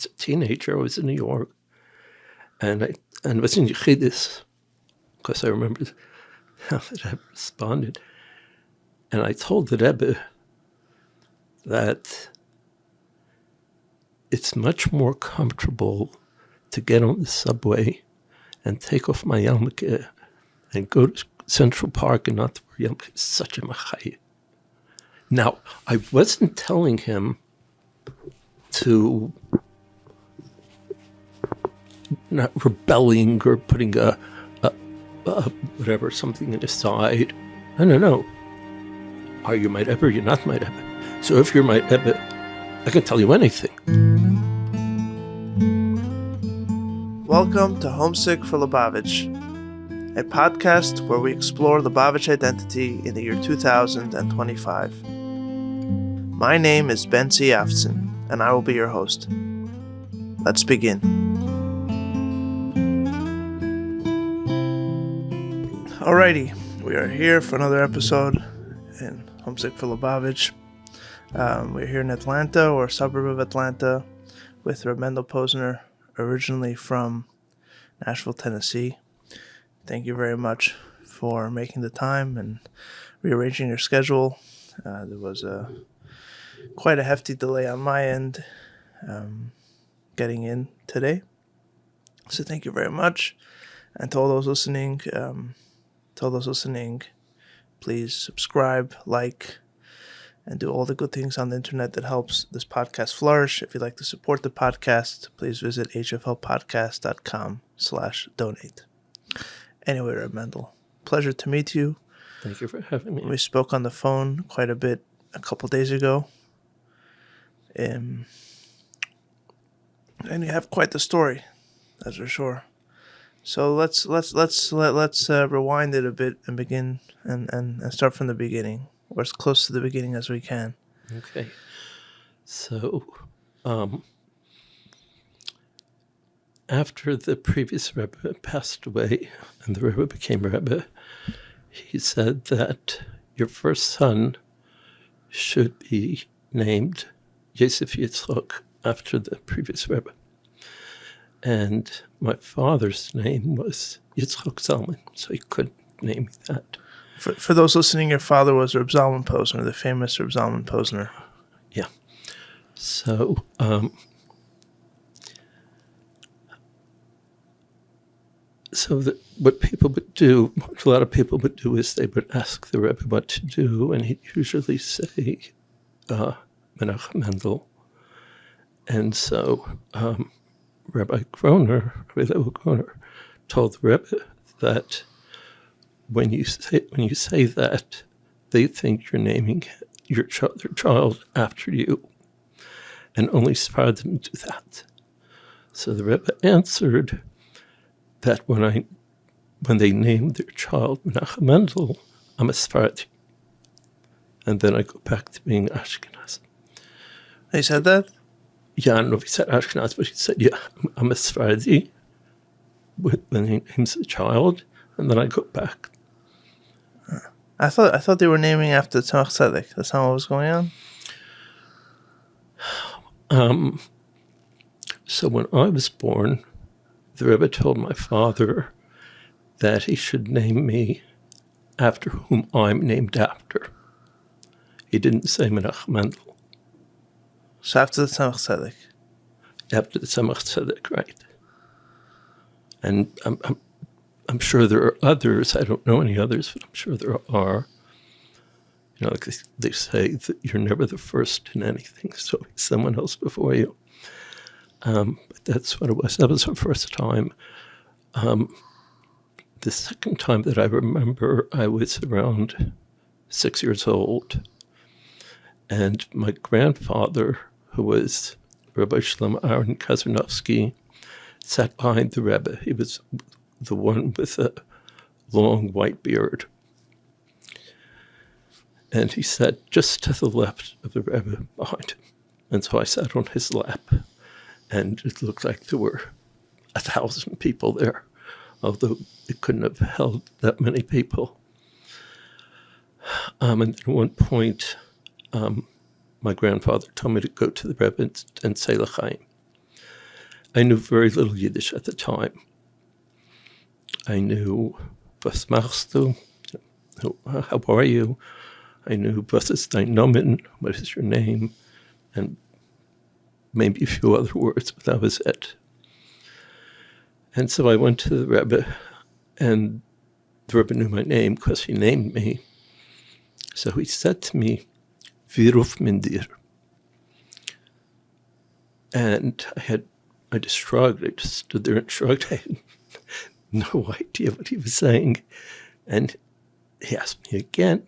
was a teenager. I was in New York, and it was in Yechidus, because I remember how the Rebbe responded. And I told the Rebbe that it's much more comfortable to get on the subway and take off my yarmulke and go to Central Park and not to wear yarmulke. It's such a machaya. Now, I wasn't telling him to not rebelling or putting a whatever, something in his side. No. Are you my Rebbe or you're not my Rebbe? So if you're my Rebbe, I can tell you anything. Welcome to Homesick for Lubavitch, a podcast where we explore Lubavitch identity in the year 2025. My name is Bosi Lgani, and I will be your host. Let's begin. Alrighty, we are here for another episode in Homesick for Lubavitch. We're here in Atlanta, or a suburb of Atlanta, with Reb Mendel Posner, originally from Nashville, Tennessee. Thank you very much for making the time and rearranging your schedule. There was quite a hefty delay on my end getting in today. So thank you very much. And to all those listening, please subscribe, like, and do all the good things on the internet that helps this podcast flourish. If you'd like to support the podcast, please visit hflpodcast.com/donate. Anyway, Reb Mendel, pleasure to meet you. Thank you for having me. We spoke on the phone quite a bit a couple days ago. And you have quite the story, that's for sure. So let's rewind it a bit and begin and start from the beginning, or as close to the beginning as we can. Okay. So, after the previous Rebbe passed away and the Rebbe became Rebbe, he said that your first son should be named Yosef Yitzchak after the previous Rebbe. And my father's name was Yitzchak Zalman, so he couldn't name me that. For those listening, your father was Reb Zalman Posner, the famous Reb Zalman Posner. Yeah. So, what people would do, what a lot of people would do, is they would ask the Rebbe what to do, and he'd usually say, Menachem Mendel. And so, Rabbi Groner told the Rebbe that when you say that, they think you're naming their child after you, and only Sephardim do that. So the Rebbe answered that when they named their child Menachem Mendel, I'm a Sephardi, and then I go back to being Ashkenaz. He said that? Yeah, I don't know if he said Ashkenaz, but he said, yeah, I'm a Sephardi when he names the child, and then I go back. I thought they were naming after Tzemach Tzedek. That's not what was going on? So when I was born, the Rebbe told my father that he should name me after whom I'm named after. He didn't say Menachem Mendel. So after the Tzemach Tzedek? After the Tzemach Tzedek, right. And I'm sure there are others. I don't know any others, but I'm sure there are. You know, like they say that you're never the first in anything, so someone else before you. But that's what it was. That was the first time. The second time that I remember, I was around 6 years old, and my grandfather, who was Rabbi Shlomo Aaron Kazanovsky, sat behind the Rebbe. He was the one with a long white beard. And he sat just to the left of the Rebbe behind him. And so I sat on his lap. And it looked like there were 1,000 people there, although it couldn't have held that many people. And at one point, my grandfather told me to go to the Rebbe and say L'chaim. I knew very little Yiddish at the time. I knew was machst du? How are you? I knew was ist dein Nomen? What is your name? And maybe a few other words, but that was it. And so I went to the Rebbe, and the Rebbe knew my name because he named me. So he said to me, "Wie ruft man dir?" And I just shrugged. I just stood there and shrugged. I had no idea what he was saying. And he asked me again.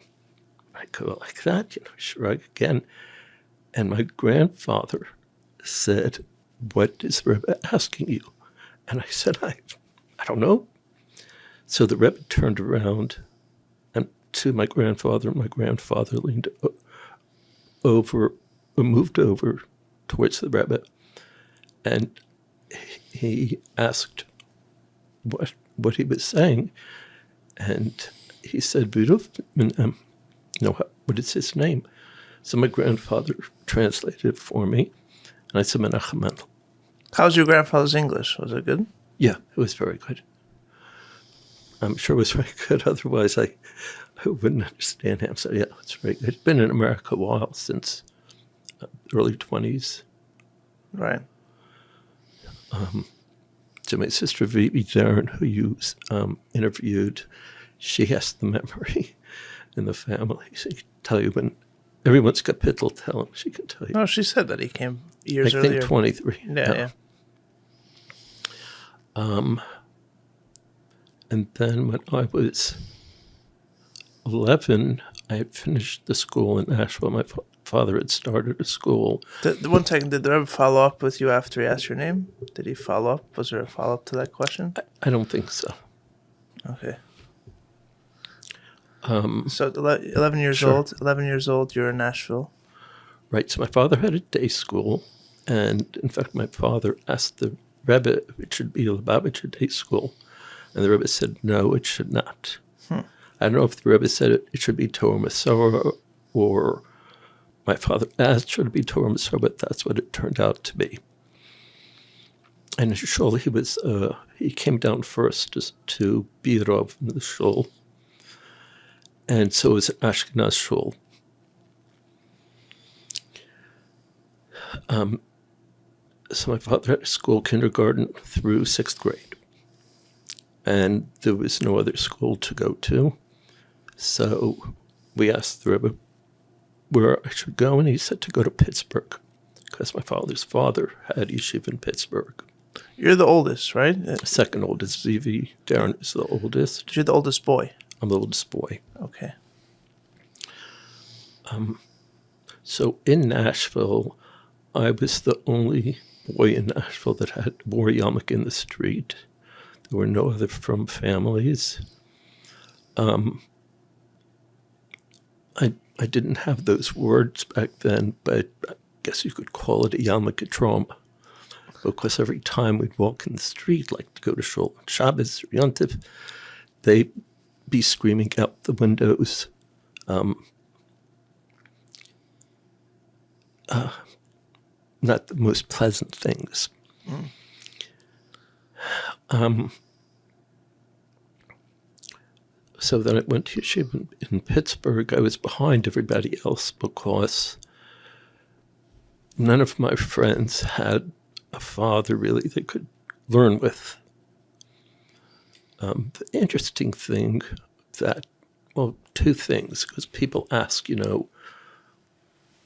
I go like that, shrug again. And my grandfather said, "What is Rebbe asking you?" And I said, I don't know. So the Rebbe turned around and to my grandfather, and my grandfather leaned over, or moved over towards the Rebbe, and he asked what he was saying, and he said, what is his name? So my grandfather translated it for me, and I said, Menachem Mendel. How's your grandfather's English? Was it good? Yeah, it was very good. I'm sure it was very good. Otherwise, I wouldn't understand him. So yeah, it's very good. He's been in America a while, since early 20s. Right. So my sister Vivi Darren, who you interviewed, she has the memory in the family. She can tell you when everyone's kapitel tell him. She can tell you. No, she said that he came years earlier. I think 23. Yeah. And then when I was 11, I had finished the school in Nashville. My father had started a school. The 1 second, did the Rebbe follow up with you after he asked your name? Did he follow up? Was there a follow-up to that question? I don't think so. Okay. So 11 years sure. old. 11 years old, you're in Nashville. Right. So my father had a day school. And in fact, my father asked the Rebbe if it should be a Lubavitch, a day school. And the Rebbe said, no, it should not. I don't know if the Rebbe said it should be Torah Masorah, or my father asked should it be Torah Masorah, but that's what it turned out to be. And in shul, he came down first to be Rav in the shul. And so it was an Ashkenaz shul. So my father had a school, kindergarten through 6th grade. And there was no other school to go to. So we asked the Rebbe where I should go, and he said to go to Pittsburgh, because my father's father had yeshiva in Pittsburgh. You're the oldest, right? Second oldest. Zivi Darren is the oldest. You're the oldest boy. I'm the oldest boy. Okay. So in Nashville, I was the only boy in Nashville that wore yarmulke in the street. There were no other from families. I didn't have those words back then, but I guess you could call it a yarmulke trauma. Because every time we'd walk in the street, like to go to shul on Shabbos or Yontif, they'd be screaming out the windows, not the most pleasant things. So then I went to yeshiva in Pittsburgh. I was behind everybody else because none of my friends had a father really they could learn with. The interesting thing two things, because people ask,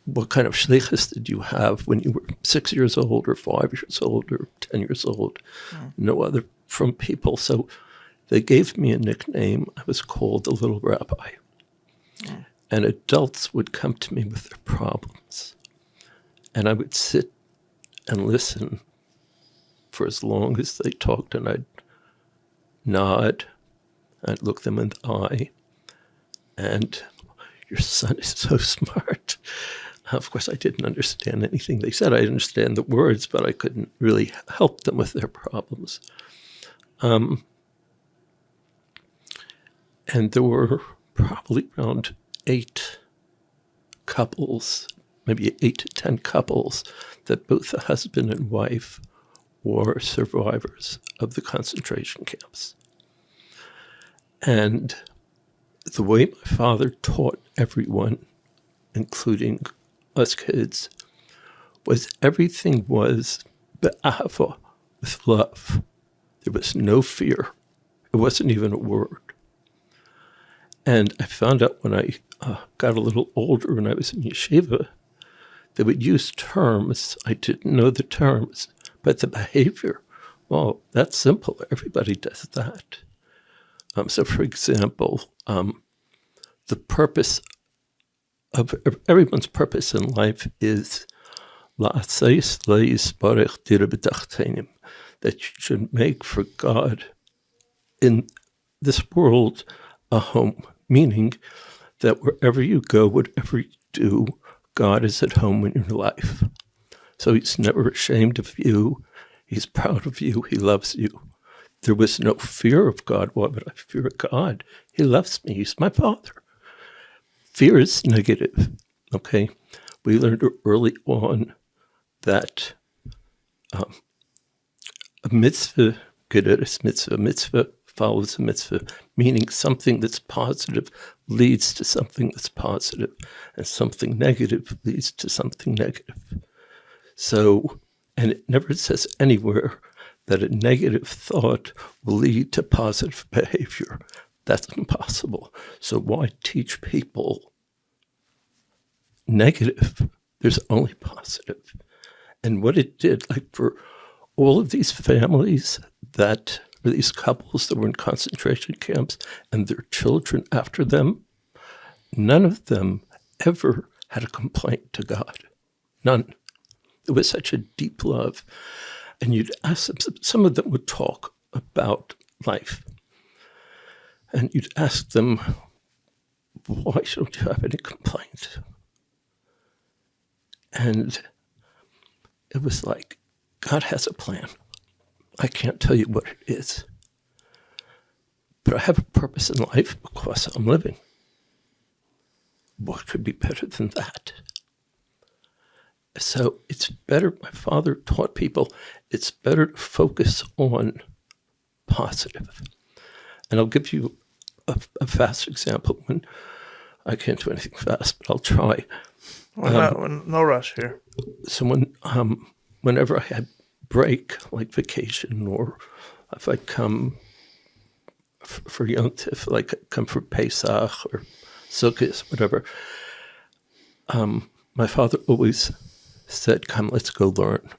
what kind of shlichus did you have when you were 6 years old or 5 years old or 10 years old? No other from people. So they gave me a nickname. I was called the Little Rabbi. And adults would come to me with their problems. And I would sit and listen for as long as they talked, and I'd nod, I'd look them in the eye, and your son is so smart. Of course, I didn't understand anything they said. I understand the words, but I couldn't really help them with their problems. And there were probably around 8 couples, maybe 8 to 10 couples, that both the husband and wife or survivors of the concentration camps. And the way my father taught everyone, including us kids, was everything was be'ahava, with love. There was no fear. It wasn't even a word. And I found out when I got a little older and I was in yeshiva, they would use terms. I didn't know the terms, but the behavior, well, that's simple. Everybody does that. So, for example, the purpose of everyone's purpose in life is that you should make for God in this world a home, meaning that wherever you go, whatever you do, God is at home in your life. So he's never ashamed of you. He's proud of you. He loves you. There was no fear of God. Why would I fear God? He loves me. He's my father. Fear is negative, okay? We learned early on that a mitzvah, gereres mitzvah follows a mitzvah, meaning something that's positive leads to something that's positive, and something negative leads to something negative. So, and it never says anywhere that a negative thought will lead to positive behavior. That's impossible. So why teach people negative? There's only positive. And what it did, like for all of these families that, or these couples that were in concentration camps and their children after them, none of them ever had a complaint to God. None. It was such a deep love. And you'd ask them, some of them would talk about life. And you'd ask them, why don't you have any complaint? And it was like, God has a plan. I can't tell you what it is. But I have a purpose in life because I'm living. What could be better than that? So it's better, my father taught people, it's better to focus on positive. And I'll give you a fast example. When I can't do anything fast, but I'll try. No rush here. So whenever I had break, like vacation, or if I'd come for Yom Tif, like come for Pesach or Sukkot, whatever, my father always said, come, let's go learn.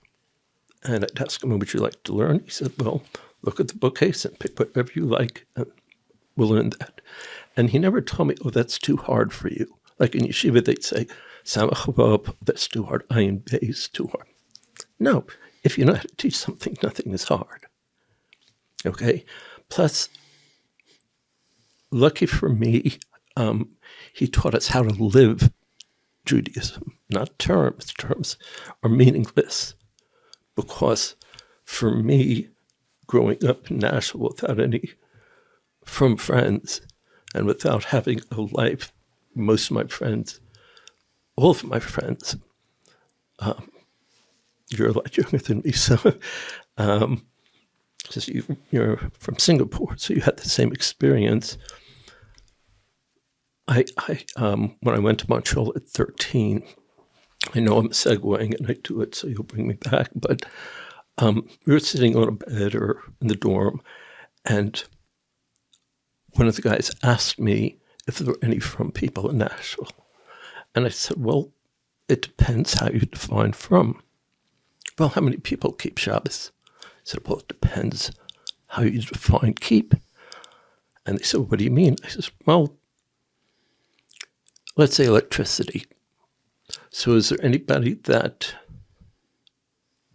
And I'd ask him, would you like to learn? He said, well, look at the bookcase and pick whatever you like, and we'll learn that. And he never told me, oh, that's too hard for you. Like in yeshiva, they'd say, Samach Vav, that's too hard. Ayin Beis, too hard. No, if you know how to teach something, nothing is hard. Okay? Plus, lucky for me, he taught us how to live Judaism, not terms. Terms are meaningless because for me, growing up in Nashville without any from friends and without having a life, most of my friends, all of my friends, you're a lot younger than me, so because you're from Singapore, so you had the same experience. When I went to Montreal at 13, I know I'm segueing and I do it, so you'll bring me back, but we were sitting on a bed or in the dorm, and one of the guys asked me if there were any from people in Nashville. And I said, well, it depends how you define from. Well, how many people keep Shabbos? I said, well, it depends how you define keep. And they said, what do you mean? I said, well, let's say electricity. So is there anybody that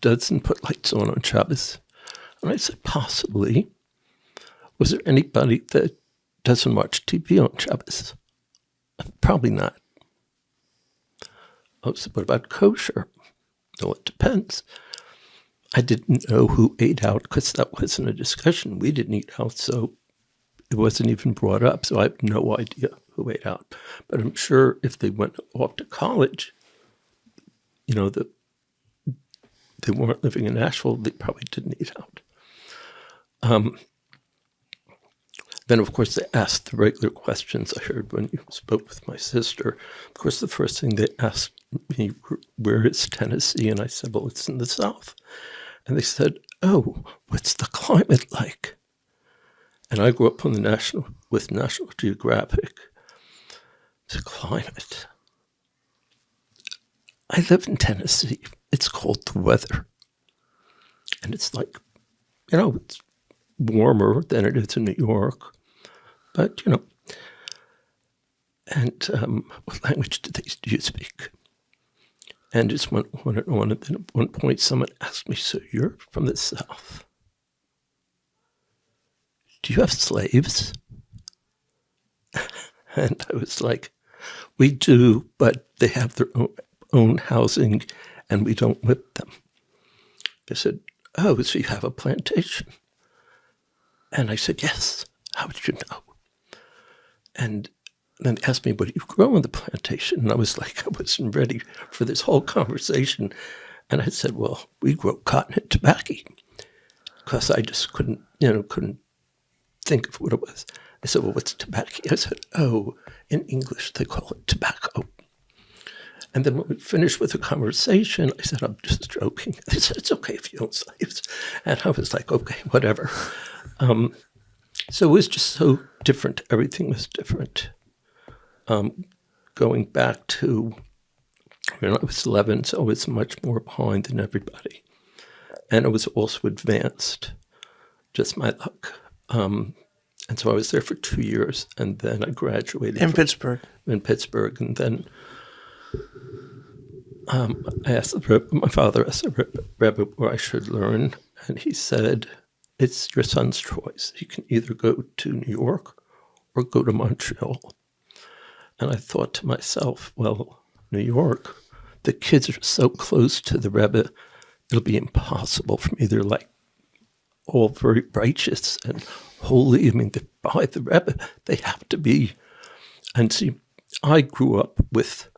doesn't put lights on Shabbos? And I said, possibly. Was there anybody that doesn't watch TV on Shabbos? Probably not. Oh, so what about kosher? No, it depends. I didn't know who ate out because that wasn't a discussion. We didn't eat out, so it wasn't even brought up. So I have no idea who ate out. But I'm sure if they went off to college, you know, they weren't living in Nashville, they probably didn't eat out. Then, of course, they asked the regular questions I heard when you spoke with my sister. Of course, the first thing they asked me, where is Tennessee? And I said, well, it's in the South. And they said, oh, what's the climate like? And I grew up on with National Geographic. The climate. I live in Tennessee. It's called the weather. And it's like, it's warmer than it is in New York. But, and what language do you speak? And just went on and on. And then at one point, someone asked me, so you're from the South? Do you have slaves? And I was like, we do, but they have their own housing and we don't whip them. They said, oh, so you have a plantation? And I said, yes. How would you know? And then they asked me, what do you grow on the plantation? And I was like, I wasn't ready for this whole conversation. And I said, well, we grow cotton and tobacco. Because I just couldn't think of what it was. I said, well, what's tobacco? I said, oh, in English, they call it tobacco. And then when we finished with the conversation, I said, I'm just joking. They said, it's okay if you own slaves. And I was like, okay, whatever. So it was just so different. Everything was different. Going back to when I was 11, so I was much more behind than everybody. And it was also advanced, just my luck. And so I was there for 2 years, and then I graduated. Pittsburgh? In Pittsburgh. And then I asked my father asked the Rebbe where I should learn, and he said, it's your son's choice. He can either go to New York or go to Montreal. And I thought to myself, well, New York, the kids are so close to the Rebbe, it'll be impossible for me. They're like all very righteous and holy. I mean, they're by the Rebbe. They have to be. And see, I grew up with,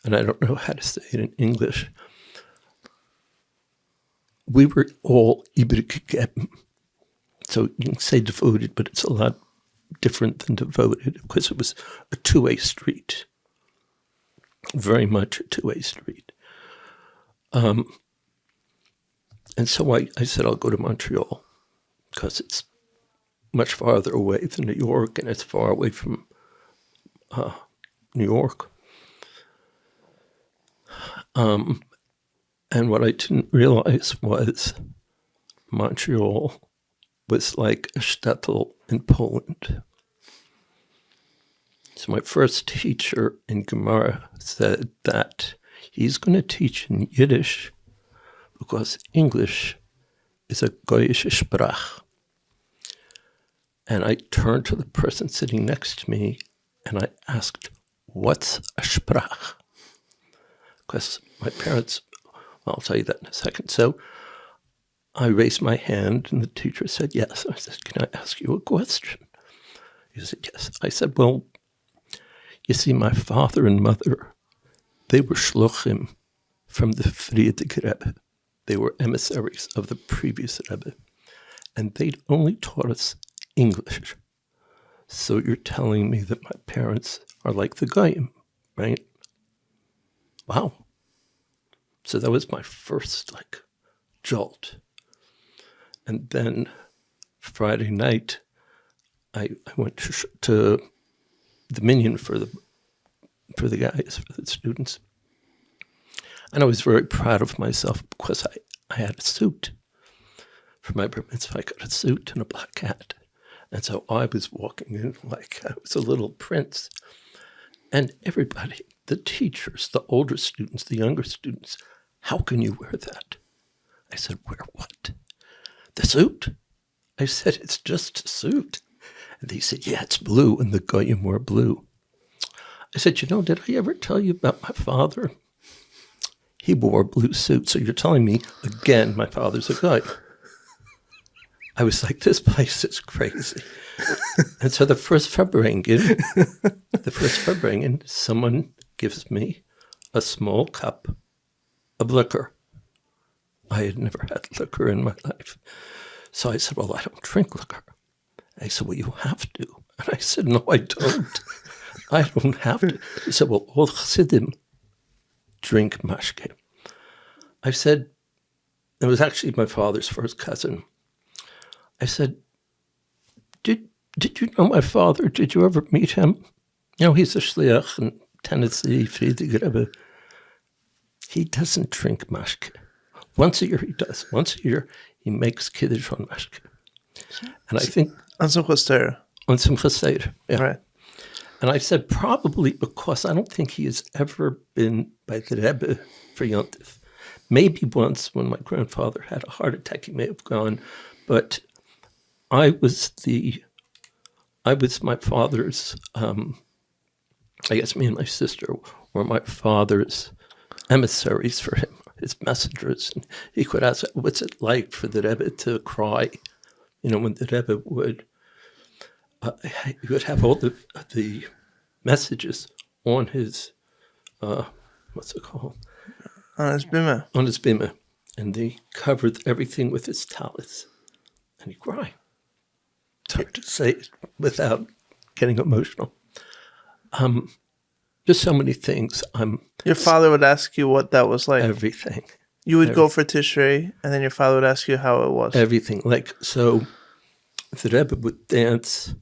and I don't know how to say it in English, we were all ivrig gegeben. So you can say devoted, but it's a lot different than devoted because it was a two-way street, very much a two-way street. And so I said, I'll go to Montreal because it's much farther away than New York, and it's far away from New York. And what I didn't realize was Montreal was like a shtetl in Poland. So my first teacher in Gemara said that he's going to teach in Yiddish because English is a goyische Sprach. And I turned to the person sitting next to me and I asked, what's a Sprach? Because my parents, well, I'll tell you that in a second. So I raised my hand and the teacher said, yes. I said, can I ask you a question? He said, yes. I said, well, you see, my father and mother, they were shluchim from the Frierdiker Rebbe. They were emissaries of the previous Rebbe. And they'd only taught us English. So you're telling me that my parents are like the Goyim, right? Wow. So that was my first, jolt. And then Friday night, I went to the minyan for the guys, for the students. And I was very proud of myself because I had a suit. For my bar mitzvah, I got a suit and a black hat. And so I was walking in like I was a little prince. And everybody, the teachers, the older students, the younger students, how can you wear that? I said, wear what? The suit? I said, it's just a suit. And they said, yeah, it's blue, and the Goyim wore blue. I said, did I ever tell you about my father? He wore a blue suit, so you're telling me, again, my father's a Goy. I was like, this place is crazy. And so the first Farbrengen, someone gives me a small cup of liquor. I had never had liquor in my life. So I said, well, I don't drink liquor. And he said, well, you have to. And I said, no, I don't. I don't have to. He said, well, all chassidim drink mashke. I said, it was actually my father's first cousin. I said, did you know my father? Did you ever meet him? He's a shliach in Tennessee, Friedrich Rebbe. He doesn't drink mashke. Once a year he does. Once a year he makes kiddush on mashke. And I think... On Simchas Torah. On Simchas Torah, yeah. Right. And I said probably because I don't think he has ever been by the Rebbe for Yontif. Maybe once when my grandfather had a heart attack he may have gone, but I was my father's, I guess me and my sister were my father's emissaries for him, his messengers. And he could ask, what's it like for the Rebbe to cry? When the Rebbe would, he would have all the messages on his, what's it called? On his bima. On his bima. And he covered everything with his tallis. And he'd cry. It's hard to say it without getting emotional. Just so many things. Your father would ask you what that was like. Everything. You would go for Tishrei, and then your father would ask you how it was. Everything. So the Rebbe would dance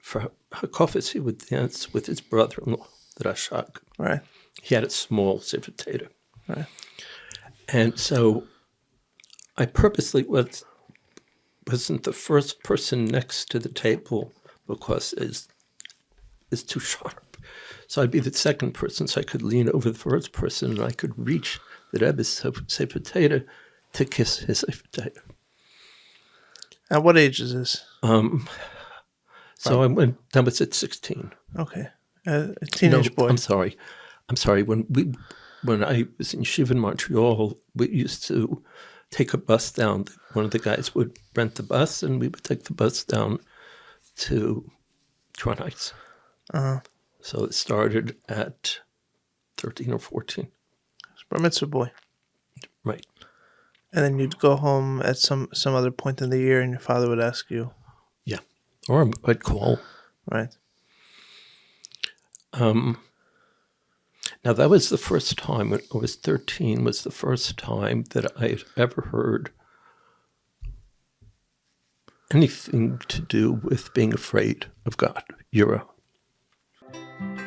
for Hakofis. He would dance with his brother-in-law, the Rashak. Right. He had a small sefer Torah. Right. And so I purposely wasn't the first person next to the table because it's too sharp. So I'd be the second person, so I could lean over the first person and I could reach the Rebbe's sefer Torah to kiss his sefer Torah. At what age is this? So that was at 16. Okay. A teenage boy. I'm sorry. When I was in Yeshiva in Montreal, we used to take a bus down. One of the guys would rent the bus, and we would take the bus down to Crown Heights. Uh-huh. So it started at 13 or 14. Bar mitzvah boy. Right. And then you'd go home at some other point in the year, and your father would ask you. Yeah. Or I'd call. Right. Now, that was the first time, when I was 13, was the first time that I had ever heard anything to do with being afraid of God. Yira.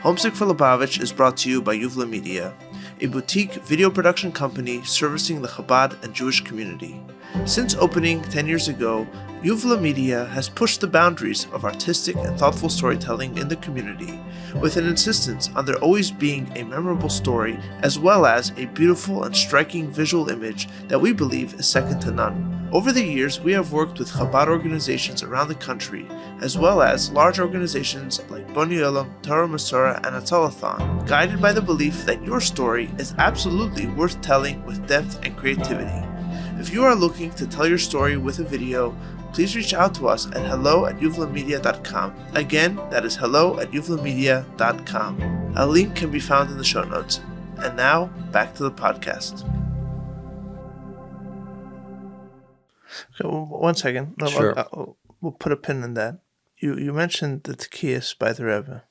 Homesick for Lubavitch is brought to you by Yuvla Media, a boutique video production company servicing the Chabad and Jewish community. Since opening 10 years ago, Yuvla Media has pushed the boundaries of artistic and thoughtful storytelling in the community, with an insistence on there always being a memorable story as well as a beautiful and striking visual image that we believe is second to none. Over the years, we have worked with Chabad organizations around the country, as well as large organizations like Boni Olam, Torah Masorah, and Atzalathon, guided by the belief that your story is absolutely worth telling with depth and creativity. If you are looking to tell your story with a video, please reach out to us at hello@yuvlamedia.com. Again, that is hello@yuvlamedia.com. A link can be found in the show notes. And now, back to the podcast. Okay, one second. No, Sure. We'll put a pin in that. You mentioned the Tekiyas by the Rebbe.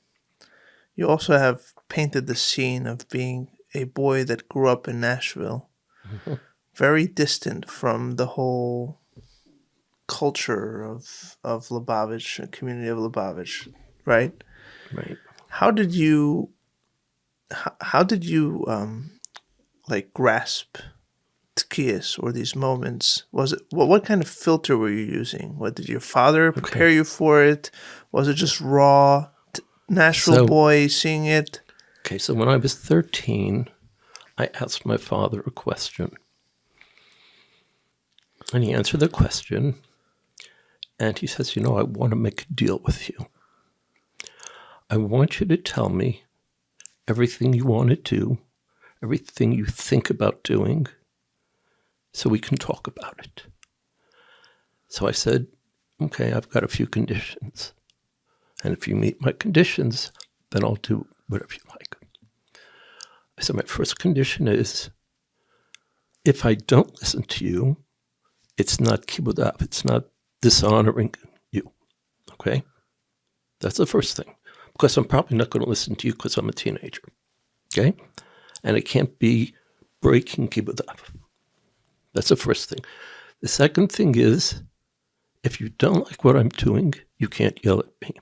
You also have painted the scene of being a boy that grew up in Nashville, very distant from the whole culture of Lubavitch, a community of Lubavitch, right? Right. How did you grasp Tekiyas or these moments? Was it what kind of filter were you using? What did your father prepare you for it? Was it just raw Nashville boy seeing it? Okay, so when I was 13, I asked my father a question. And he answered the question, and he says, I want to make a deal with you. I want you to tell me everything you want to do, everything you think about doing, so we can talk about it. So I said, okay, I've got a few conditions. And if you meet my conditions, then I'll do whatever you like. I said, my first condition is if I don't listen to you, it's not kibbud av, it's not dishonoring you, okay? That's the first thing. Because I'm probably not going to listen to you because I'm a teenager, okay? And it can't be breaking kibbud av. That's the first thing. The second thing is, if you don't like what I'm doing, you can't yell at me.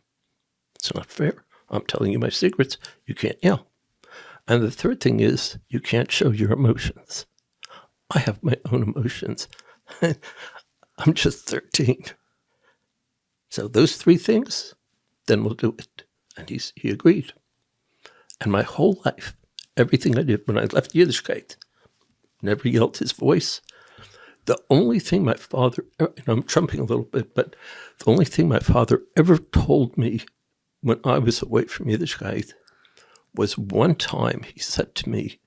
It's not fair. I'm telling you my secrets. You can't yell. And the third thing is, you can't show your emotions. I have my own emotions. I'm just 13. So those three things, then we'll do it. And he agreed. And my whole life, everything I did when I left Yiddishkeit, never yelled his voice. The only thing my father, I'm trumping a little bit, but the only thing my father ever told me when I was away from Yiddishkeit was one time he said to me,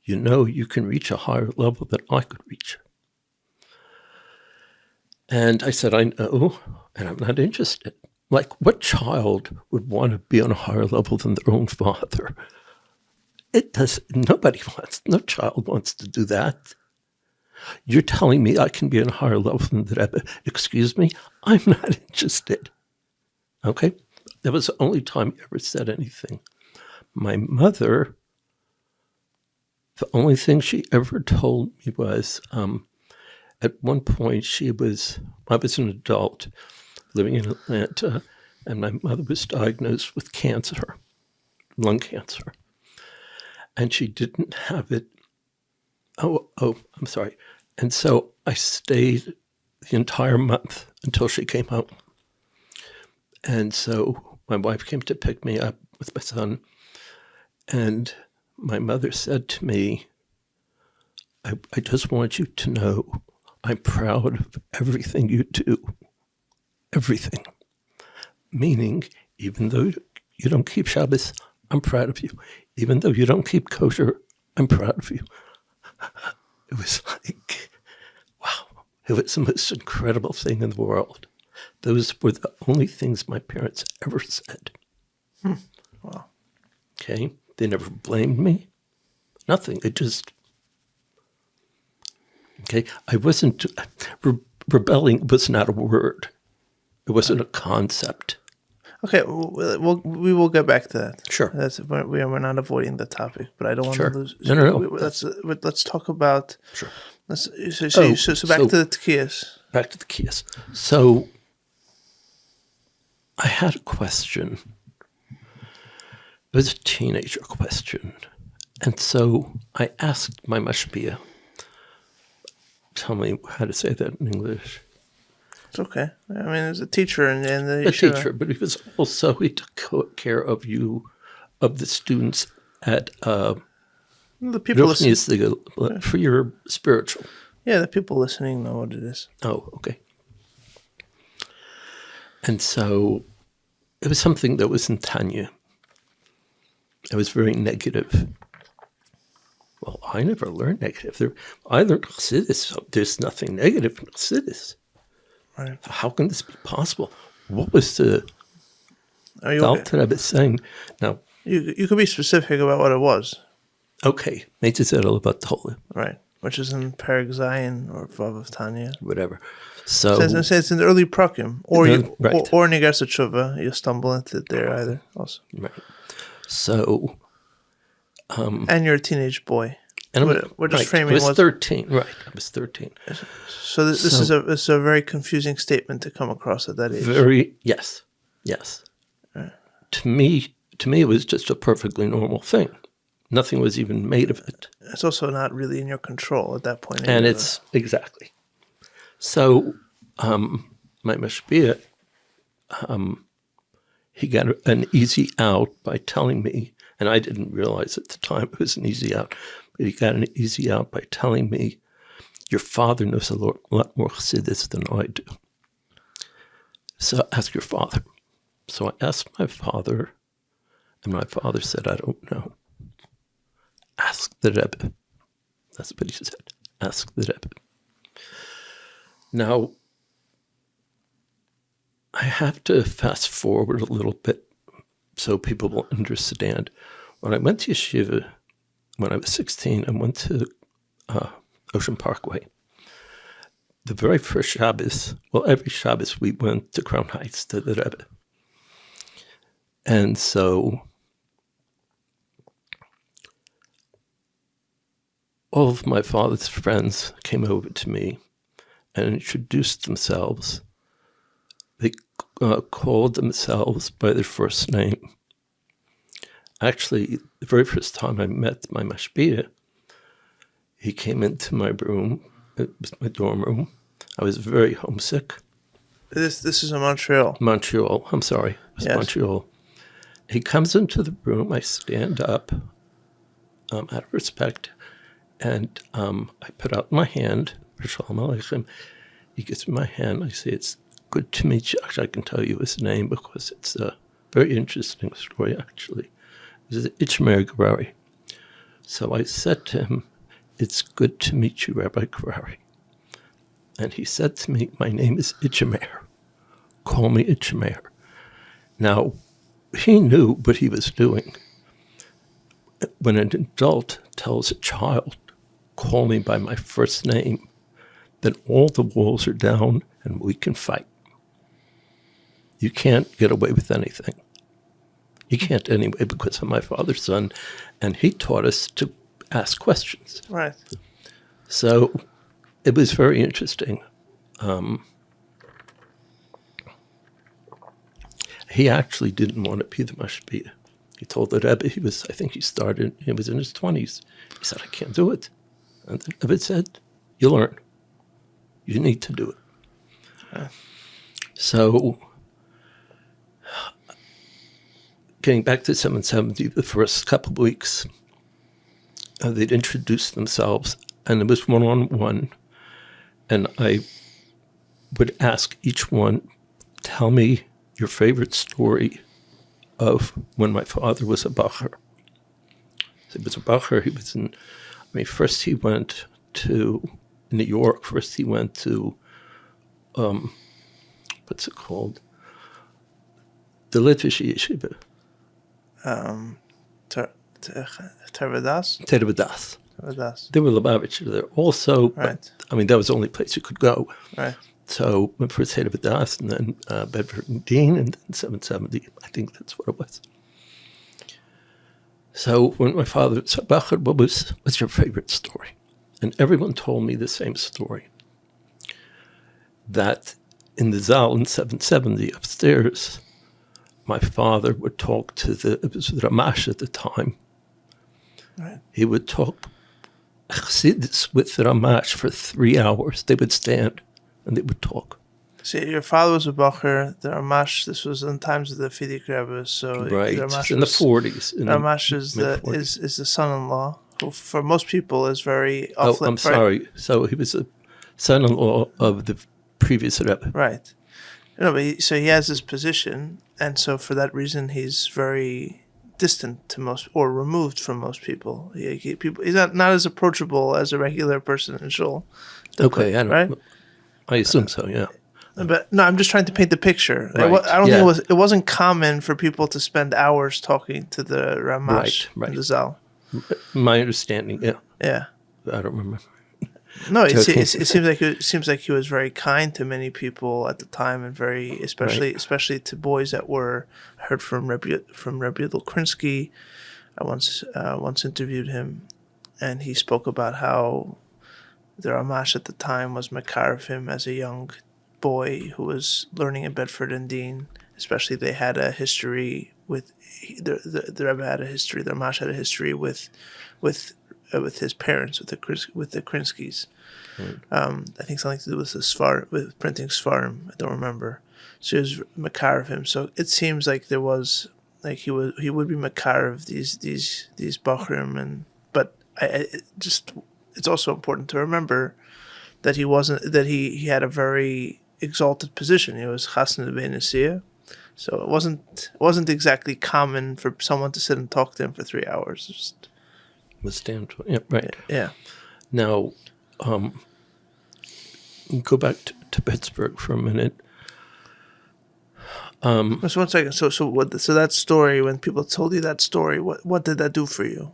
you know, you can reach a higher level than I could reach. And I said, I know, and I'm not interested. Like, what child would want to be on a higher level than their own father? No child wants to do that. You're telling me I can be on a higher level than the Rebbe. Excuse me? I'm not interested. Okay? That was the only time he ever said anything. My mother, the only thing she ever told me was, at one point I was an adult living in Atlanta, and my mother was diagnosed with cancer, lung cancer. And she didn't have it. I'm sorry. And so I stayed the entire month until she came home. And so my wife came to pick me up with my son. And my mother said to me, I just want you to know I'm proud of everything you do. Everything. Meaning, even though you don't keep Shabbos, I'm proud of you. Even though you don't keep kosher, I'm proud of you. It was like, wow. It was the most incredible thing in the world. Those were the only things my parents ever said. Wow. Okay? They never blamed me. Nothing. It just... Okay? I wasn't... Rebelling was not a word. It wasn't a concept. Okay, we will get back to that. Sure. We're not avoiding the topic, but I don't want to lose. No. Let's talk about. Sure. So back to the Tkiyas. Back to the Tkiyas. So I had a question. It was a teenager question, and so I asked my mashpia. Tell me how to say that in English. It's okay. I mean, as a teacher and a teacher, but he took care of the students at the people listening for your spiritual. Yeah, the people listening know what it is. Oh, okay. And so it was something that was in Tanya. It was very negative. Well, I never learned negative. I learned chossidus, so there's nothing negative in chossidus. Right. How can this be possible? What was the Dalton Rebbe saying? Now, you could be specific about what it was. Okay, Meitzitzel about Tolim. Right, which is in Perek Zayin or Vav of Tanya. Whatever. So it's in the early prakim, or right. or Nigas Tshuva, you stumble into it there either. Also, right. So, and you're a teenage boy. And we're just framing. I was 13. Right, I was 13. So this is a very confusing statement to come across at that age. Yes. Right. To me, it was just a perfectly normal thing. Nothing was even made of it. It's also not really in your control at that point. And it's exactly. So, my mashpia, he got an easy out by telling me, and I didn't realize at the time it was an easy out, but he got an easy out by telling me, your father knows a lot more chossidus than I do. So ask your father. So I asked my father, and my father said, I don't know. Ask the Rebbe. That's what he said. Ask the Rebbe. Now, I have to fast forward a little bit so people will understand. When I went to yeshiva, when I was 16, I went to Ocean Parkway. The very first Shabbos, well, every Shabbos we went to Crown Heights to the Rebbe. And so all of my father's friends came over to me and introduced themselves. They called themselves by their first name. Actually, the very first time I met my mashpia, he came into my room. It was my dorm room. I was very homesick. This is in Montreal. Montreal. I'm sorry. It was Yes. Montreal. He comes into the room. I stand up out of respect, and I put out my hand. Shalom Aleichem. He gives me my hand. I say, "It's good to meet you." Actually, I can tell you his name because it's a very interesting story, actually. It was Itchmer Gerari. So I said to him, "It's good to meet you, Rabbi Gerari." And he said to me, "My name is Itchmer. Call me Itchmer." Now, he knew what he was doing. When an adult tells a child, "Call me by my first name," then all the walls are down and we can fight. You can't get away with anything. You can't anyway because I'm my father's son, and he taught us to ask questions. Right. So it was very interesting. He actually didn't want to be the mashpia. He told the Rebbe he was in his 20s. He said, "I can't do it." And the Rebbe said, "You learn. You need to do it." So getting back to 770, the first couple of weeks, they'd introduce themselves, and it was one-on-one. And I would ask each one, "Tell me your favorite story of when my father was a bacher." So he was a bacher. He was first he went to New York. First he went to, what's it called? The Litvish Yeshiva. Tervadas? Tervadas. Tervadas. There were Lubavitch there also, Right. but that was the only place you could go. Right. So went first Tervadas and then Bedford and Dean and then 770. I think that's what it was. So when my father said, "Bacher, what's your favorite story?" And everyone told me the same story. That in the Zal in 770 upstairs, my father would talk to it was Ramash at the time. Right. He would talk chossid with the Ramash for 3 hours. They would stand and they would talk. See, your father was a bacher. The Ramash, this was in times of the Fidik Rebbe, so Right, the Ramash in the 40s. Ramash is the son-in-law, who for most people is very off. I'm sorry. So he was a son-in-law of the previous Rebbe. Right. But he has this position, and so for that reason, he's very distant to most, or removed from most people. He's not as approachable as a regular person in shul. Okay, right? I assume so. Yeah. But no, I'm just trying to paint the picture. Right. I don't think it wasn't common for people to spend hours talking to the Ramash in the Zal. My understanding, yeah. Yeah. I don't remember. No, it seems like he was very kind to many people at the time, and very especially to boys that were. I heard from Rebbe Lukrinsky. I once interviewed him, and he spoke about how the Ramash at the time was makar of him as a young boy who was learning in Bedford and Dean. Especially, they had a history with the Rebbe had a history. The Ramash had a history with his parents, with the Krinskys. Right. I think something to do with printing Svarim. I don't remember. So he was makar of him. So it seems like there was he would be makar of these bachrim, but it's also important to remember that he had a very exalted position. He was chassid b'Tenessee. So it wasn't exactly common for someone to sit and talk to him for 3 hours. Yeah, right. Yeah. Now, go back to Pittsburgh for a minute. Just 1 second. So that story, when people told you that story, what did that do for you?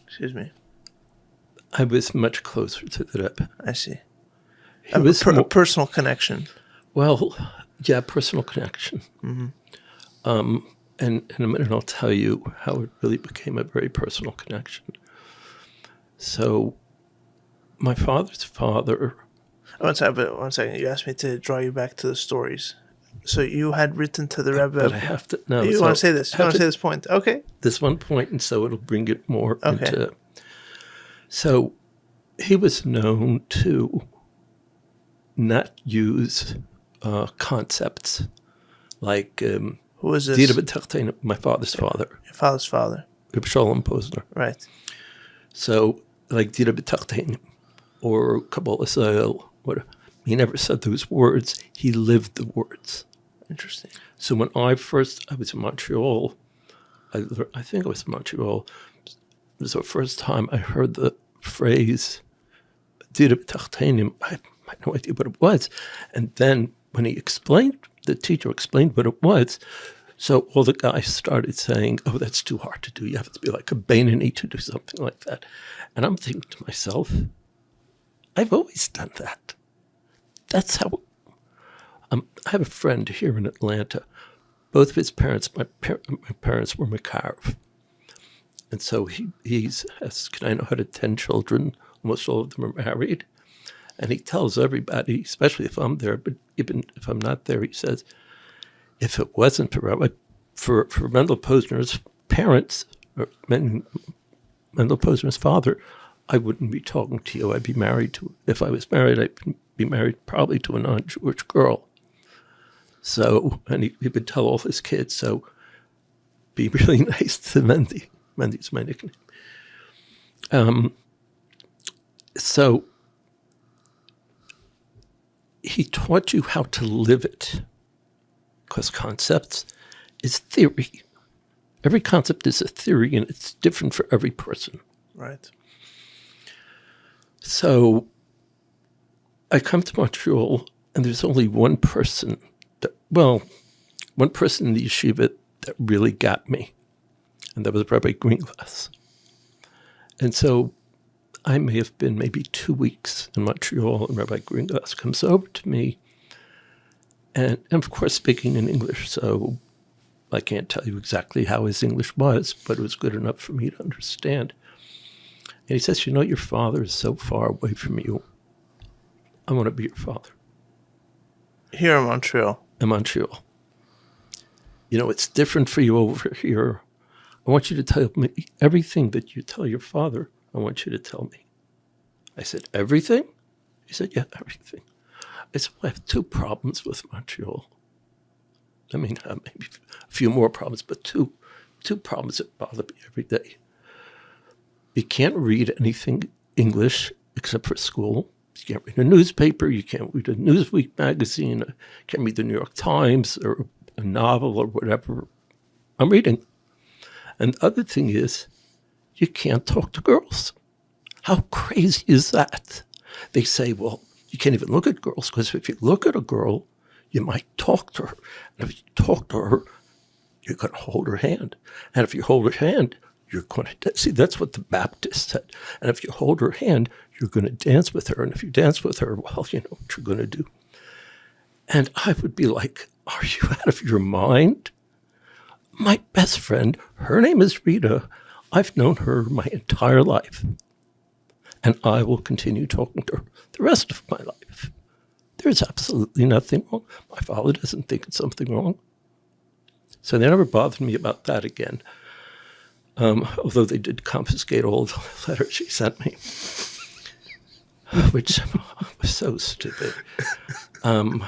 Excuse me. I was much closer to the Rebbe. I see. He was A personal connection. well, yeah, personal connection. And in a minute I'll tell you how it really became a very personal connection. So my father's father... One second. You asked me to draw you back to the stories. So you had written to the Rebbe. But I have to... No, you want to say this? You want to say this point? Okay. This one point, and so it'll bring it more Okay. into... So he was known to not use concepts like... Who is this? My father's father. Your father's father. Reb Zalman Posner. Right. So, like Dira B'Tachtein or Kabbalah Zayel, he never said those words. He lived the words. Interesting. So when I was in Montreal, I think I was in Montreal, it was the first time I heard the phrase Dira B'Tachtein. I had no idea what it was. And then when the teacher explained what it was, so all the guys started saying, oh, that's too hard to do. You have to be like a Bainani to do something like that. And I'm thinking to myself, I've always done that. That's how... I have a friend here in Atlanta. Both of his parents, my parents were Makarov. And so he's has, I know, had 10 children. Almost all of them are married. And he tells everybody, especially if I'm there, but even if I'm not there, he says, if it wasn't for Mendel Posner's parents, or Mendel Posner's father, I wouldn't be talking to you. I'd be married to, if I was married, I'd be married probably to a non-Jewish girl. So, and he would tell all his kids, so be really nice to Mendy. Mendy's my nickname. So he taught you how to live it. Because concepts is theory. Every concept is a theory, and it's different for every person. Right. So I come to Montreal, and there's only one person in the yeshiva that really got me, and that was Rabbi Greenglass. And so I may have been maybe 2 weeks in Montreal, and Rabbi Greenglass comes over to me, and of course speaking in English, so I can't tell you exactly how his English was, but it was good enough for me to understand. And he says, you know, your father is so far away from you. I want to be your father. Here in Montreal. In Montreal. You know, it's different for you over here. I want you to tell me everything that you tell your father. I want you to tell me. I said, everything? He said, yeah, everything. I said, well, I have 2 problems with Montreal. I mean, maybe a few more problems, but two problems that bother me every day. You can't read anything English except for school. You can't read a newspaper. You can't read a Newsweek magazine. You can't read the New York Times or a novel or whatever I'm reading. And the other thing is, you can't talk to girls. How crazy is that? They say, well, you can't even look at girls because if you look at a girl, you might talk to her. And if you talk to her, you're going to hold her hand. And if you hold her hand, you're going to, see, that's what the Baptist said. And if you hold her hand, you're going to dance with her. And if you dance with her, well, you know what you're going to do. And I would be like, are you out of your mind? My best friend, her name is Rita. I've known her my entire life. And I will continue talking to her the rest of my life. There's absolutely nothing wrong. My father doesn't think it's something wrong. So they never bothered me about that again. Although they did confiscate all the letters she sent me, which was so stupid. The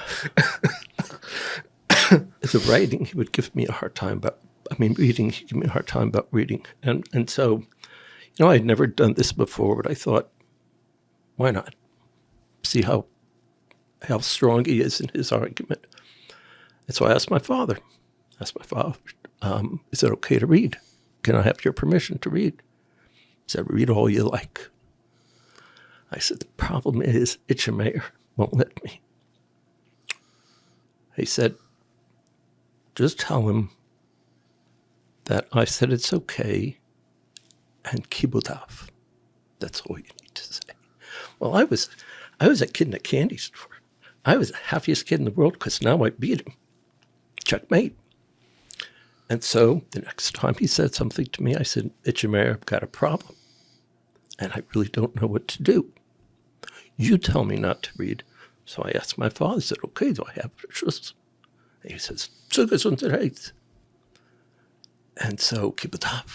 writing, he would give me a hard time about, reading, he'd give me a hard time about reading. And so, you know, I'd never done this before, but I thought, why not? See how strong he is in his argument. And so I asked my father, is it okay to read? Can I have your permission to read? He said, read all you like. I said, the problem is, Itchemeyer won't let me. He said, just tell him that I said it's okay and kibutav. That's all you need to Well, I was a kid in a candy store. I was the happiest kid in the world because now I beat him. Checkmate. And so the next time he said something to me, I said, Itchamer, I've got a problem. And I really don't know what to do. You tell me not to read. So I asked my father, I said, okay, do I have issues? And he says, Zugas und Rechts. And so, keep it up.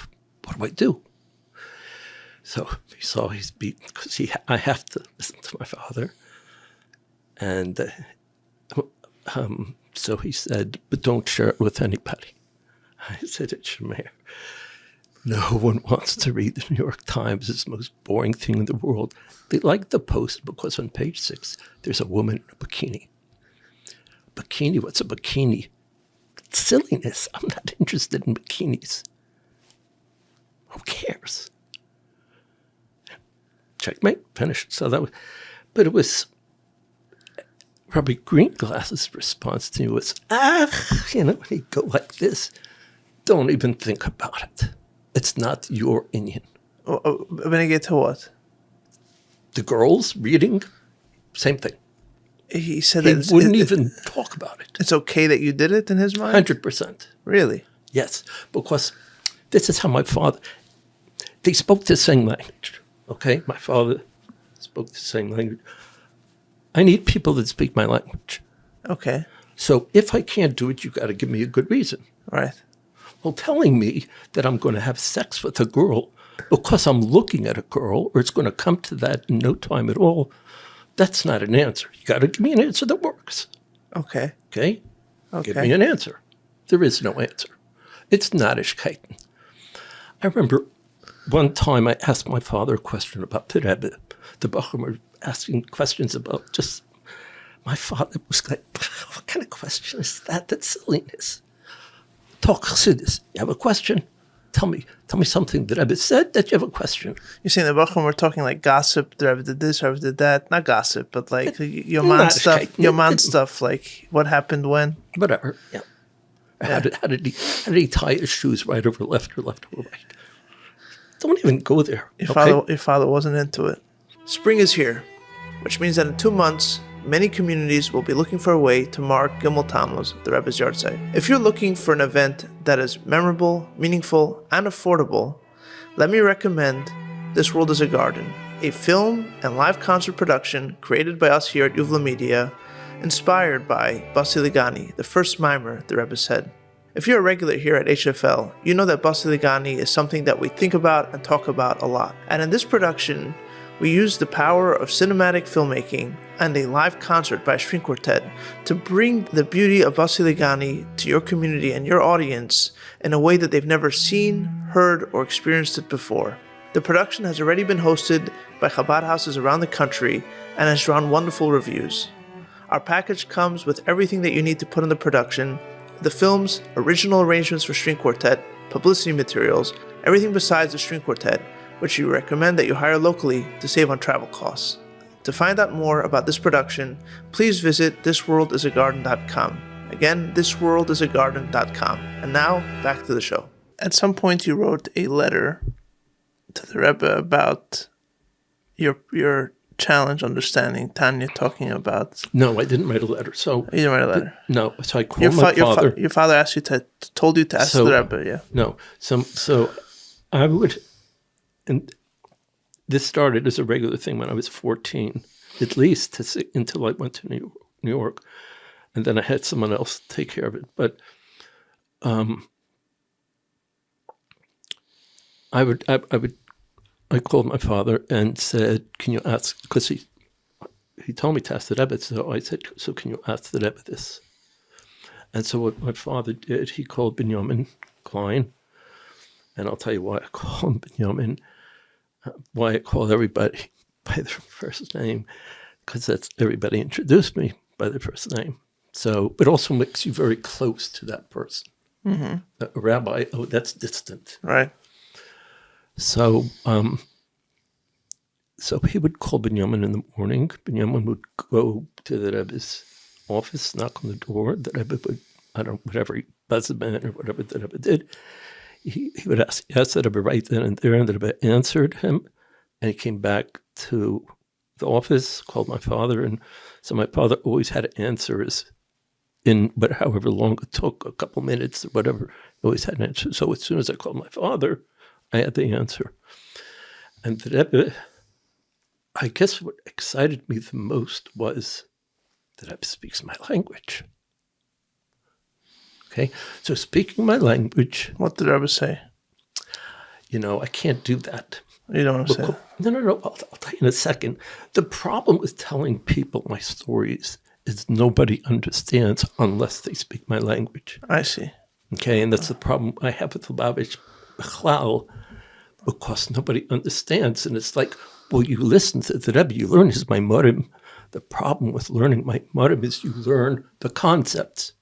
What do I do? So he saw he's beaten because I have to listen to my father. And so he said, but don't share it with anybody. I said, Itchamer, no one wants to read the New York Times. It's the most boring thing in the world. They like the Post because on page 6, there's a woman in a bikini. Bikini? What's a bikini? It's silliness. I'm not interested in bikinis. Who cares? Checkmate. Finished. So that was, but it was, Rabbi Greenglass's response to me was, when you go like this, don't even think about it. It's not your Indian. When I get to what? The girls reading, same thing. He said He that wouldn't even talk about it. It's okay that you did it in his mind? 100%. Really? Yes, because this is how my father, they spoke the same language, okay? My father spoke the same language. I need people that speak my language. Okay. So if I can't do it, you got to give me a good reason. Right. Well, telling me that I'm going to have sex with a girl because I'm looking at a girl, or it's going to come to that in no time at all, that's not an answer. You got to give me an answer that works. Okay. Okay? Okay. Give me an answer. There is no answer. It's not ishkaiten. I remember one time I asked my father a question about the Rebbe. The Bachrim were asking questions about just, my father was like, what kind of question is that? That's silliness. Talk chossid. You have a question? Tell me something that Rebbe said that you have a question. You're saying the Bachrim were talking like gossip, the Rebbe did this, Rebbe did that. Not gossip, but like your man stuff. Your man stuff, like what happened when. Whatever, yeah. How did he tie his shoes right over left or left over right? Don't even go there. Your father wasn't into it. Spring is here, which means that in 2 months, many communities will be looking for a way to mark Gimel Tammuz, the Rebbe's yard site. If you're looking for an event that is memorable, meaningful, and affordable, let me recommend This World is a Garden, a film and live concert production created by us here at Yuvla Media, inspired by Bosi Lgani, the first mimer the Rebbe said. If you're a regular here at HFL, you know that Bosi Lgani is something that we think about and talk about a lot. And in this production, we use the power of cinematic filmmaking and a live concert by a string quartet to bring the beauty of Bosi Lgani to your community and your audience in a way that they've never seen, heard, or experienced it before. The production has already been hosted by Chabad houses around the country and has drawn wonderful reviews. Our package comes with everything that you need to put in the production: the film's original arrangements for string quartet, publicity materials, everything besides the string quartet, which we recommend that you hire locally to save on travel costs. To find out more about this production, please visit thisworldisagarden.com. Again, thisworldisagarden.com. And now, back to the show. At some point you wrote a letter to the Rebbe about your challenge understanding Tanya talking about... No, I didn't write a letter. So you didn't write a letter? No, so I called my father. Your father asked you told you to ask the Rebbe, yeah. No, so I would... And this started as a regular thing when I was 14, at least until I went to New York. And then I had someone else take care of it. But I called my father and said, can you ask, because he told me to ask the Rebbe, so I said, so can you ask the Rebbe this? And so what my father did, he called Binyamin Klein, and I'll tell you why I call him Binyamin, why I call everybody by their first name, because that's everybody introduced me by their first name. So it also makes you very close to that person. Mm-hmm. A rabbi, that's distant. Right. So so he would call Binyamin in the morning. Binyamin would go to the Rebbe's office, knock on the door. The Rebbe would, whatever, he buzzed him in or whatever the Rebbe did. He would ask the Rebbe right then and there, and the Rebbe answered him, and he came back to the office, called my father, and so my father always had answers in however long it took, a couple minutes or whatever, always had an answer. So as soon as I called my father, I had the answer. And the Rebbe, I guess what excited me the most was that Rebbe speaks my language. Okay, so speaking my language. What did Rebbe say? I can't do that. You don't want to say that? No. I'll tell you in a second. The problem with telling people my stories is nobody understands unless they speak my language. I see. Okay, and that's the problem I have with Lubavitch because nobody understands. And it's like, well, you listen to the Rebbe, you learn his Maimorim. The problem with learning Maimorim is you learn the concepts.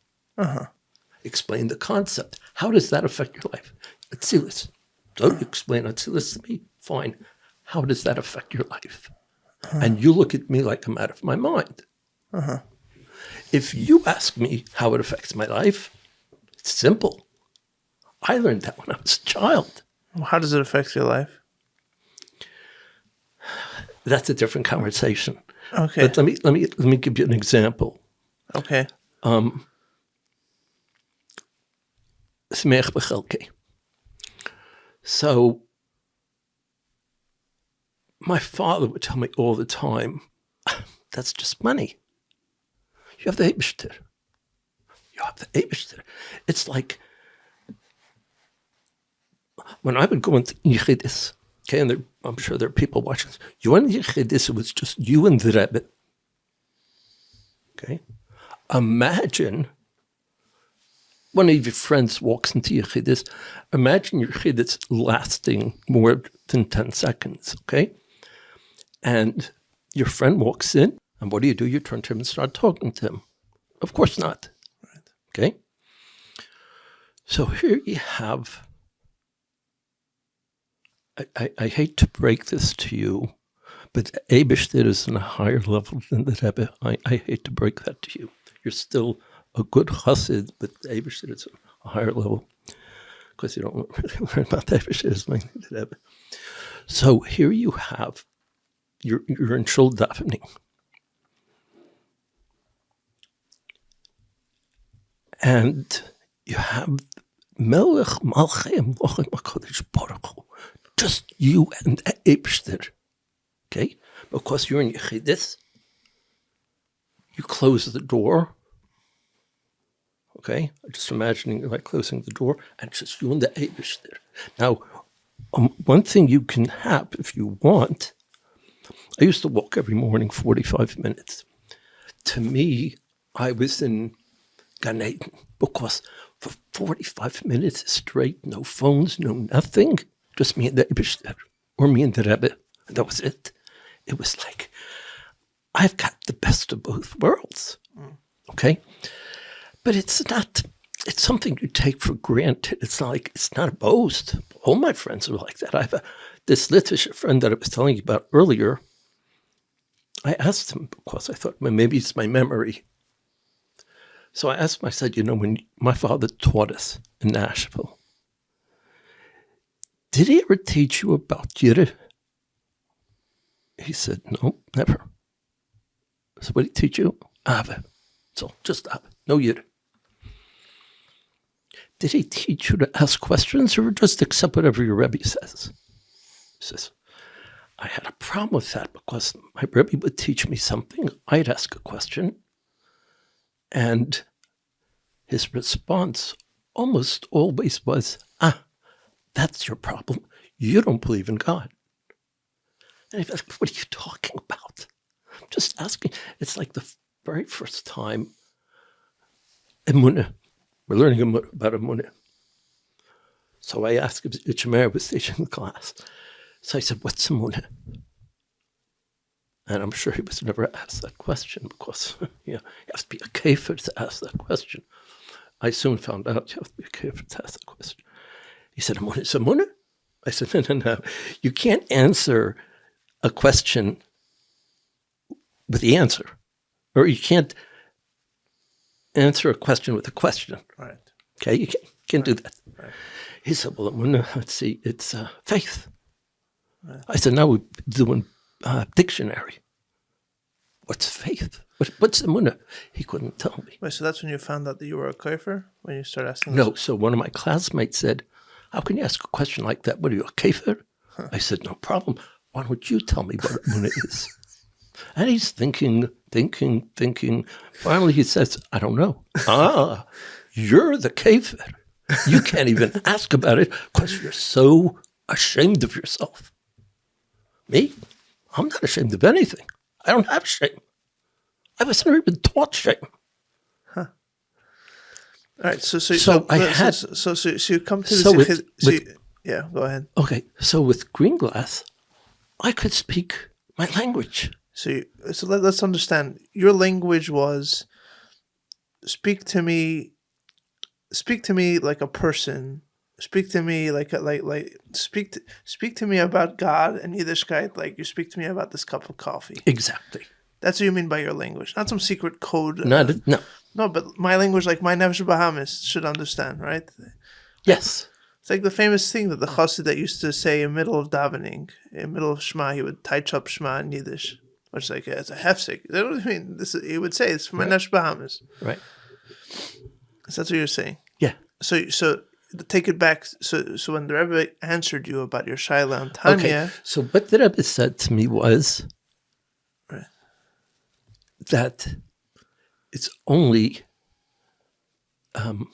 Explain the concept. How does that affect your life? Atzilus. Don't explain Atzilus to me. Fine. How does that affect your life? And you look at me like I'm out of my mind. If you ask me how it affects my life, it's simple. I learned that when I was a child. Well, how does it affect your life? That's a different conversation. Okay. But let me give you an example. Okay. Smech bechelke. So my father would tell me all the time, that's just money. You have the Eibishter. You have the Eibishter. It's like when I would go into Yechidis, okay, and I'm sure there are people watching this. You went into Yechidis, it was just you and the Rebbe. Okay? Imagine one of your friends walks into Yechidis. Imagine your Yechidis lasting more than 10 seconds, okay? And your friend walks in, and what do? You turn to him and start talking to him. Of course not. Right. Okay? So here you have, I hate to break this to you, but Eibishter is on a higher level than the Rebbe. I hate to break that to you. You're still a good chossid, but Eibishter is a higher level. Because you don't really learn about Eibishter as mainly the Rebbe. So here you have, you're in shul davening. And you have Melech Malchei Malchei HaKadosh Baruch Hu, just you and Eibishter, okay? Because you're in Yechidus, you close the door, okay? Just imagining like closing the door, and just you and the Eibishter. Now, one thing you can have if you want, I used to walk every morning 45 minutes. To me, I was in Gan Eden, because for 45 minutes straight, no phones, no nothing, just me and the Eibishter, or me and the Rebbe, and that was it. It was like, I've got the best of both worlds, okay? But it's something you take for granted. It's not a boast. All my friends are like that. I have this Litvish friend that I was telling you about earlier. I asked him, because I thought, well, maybe it's my memory. So I asked him, I said, when my father taught us in Nashville, did he ever teach you about Yiddish? He said, no, never. So what did he teach you? Ave. So just Ave, no Yiddish. Did he teach you to ask questions or just accept whatever your Rebbe says? He says, I had a problem with that because my Rebbe would teach me something, I'd ask a question, and his response almost always was, that's your problem. You don't believe in God. And he'd be like, what are you talking about? I'm just asking. It's like the very first time, Emunah. We're learning about Emunah. So I asked him, Itchamer was teaching the class. So I said, what's Emunah? And I'm sure he was never asked that question because you have to be a kafir to ask that question. I soon found out you have to be a kafir to ask that question. He said, Emunah is Emunah? I said, no. You can't answer a question with the answer. Or you can't answer a question with a question. Right. Okay, you can't do that. Right. He said, well, let's see, it's faith. Right. I said, now we're doing dictionary. What's faith? What's emunah? He couldn't tell me. Wait, so that's when you found out that you were a kafir? When you started asking No, so one of my classmates said, how can you ask a question like that? What are you, a kafir? I said, no problem. Why don't you tell me what emunah is? And he's thinking. Finally, he says, I don't know. You're the kafir. You can't even ask about it because you're so ashamed of yourself. Me? I'm not ashamed of anything. I don't have shame. I was never even taught shame. All right, so you come to the yeah, go ahead. Okay, so with green glass, I could speak my language. So let's understand. Your language was speak to me like a person. Speak to me speak to me about God and Yiddishkeit like you speak to me about this cup of coffee. Exactly. That's what you mean by your language, not some secret code. No. No, but my language, like my Nefesh Bahamis, should understand, right? Yes. It's like the famous thing that the chossid that used to say in middle of davening, in middle of Shema, he would touch up Shema in Yiddish, which is like it's a hefsek. You know what I mean? He would say it's from my Nefesh Bahamis. Right. So that's what you're saying. Yeah. So take it back. So when the Rebbe answered you about your Shaila and Tanya, okay. So what the Rebbe said to me was that it's only, how do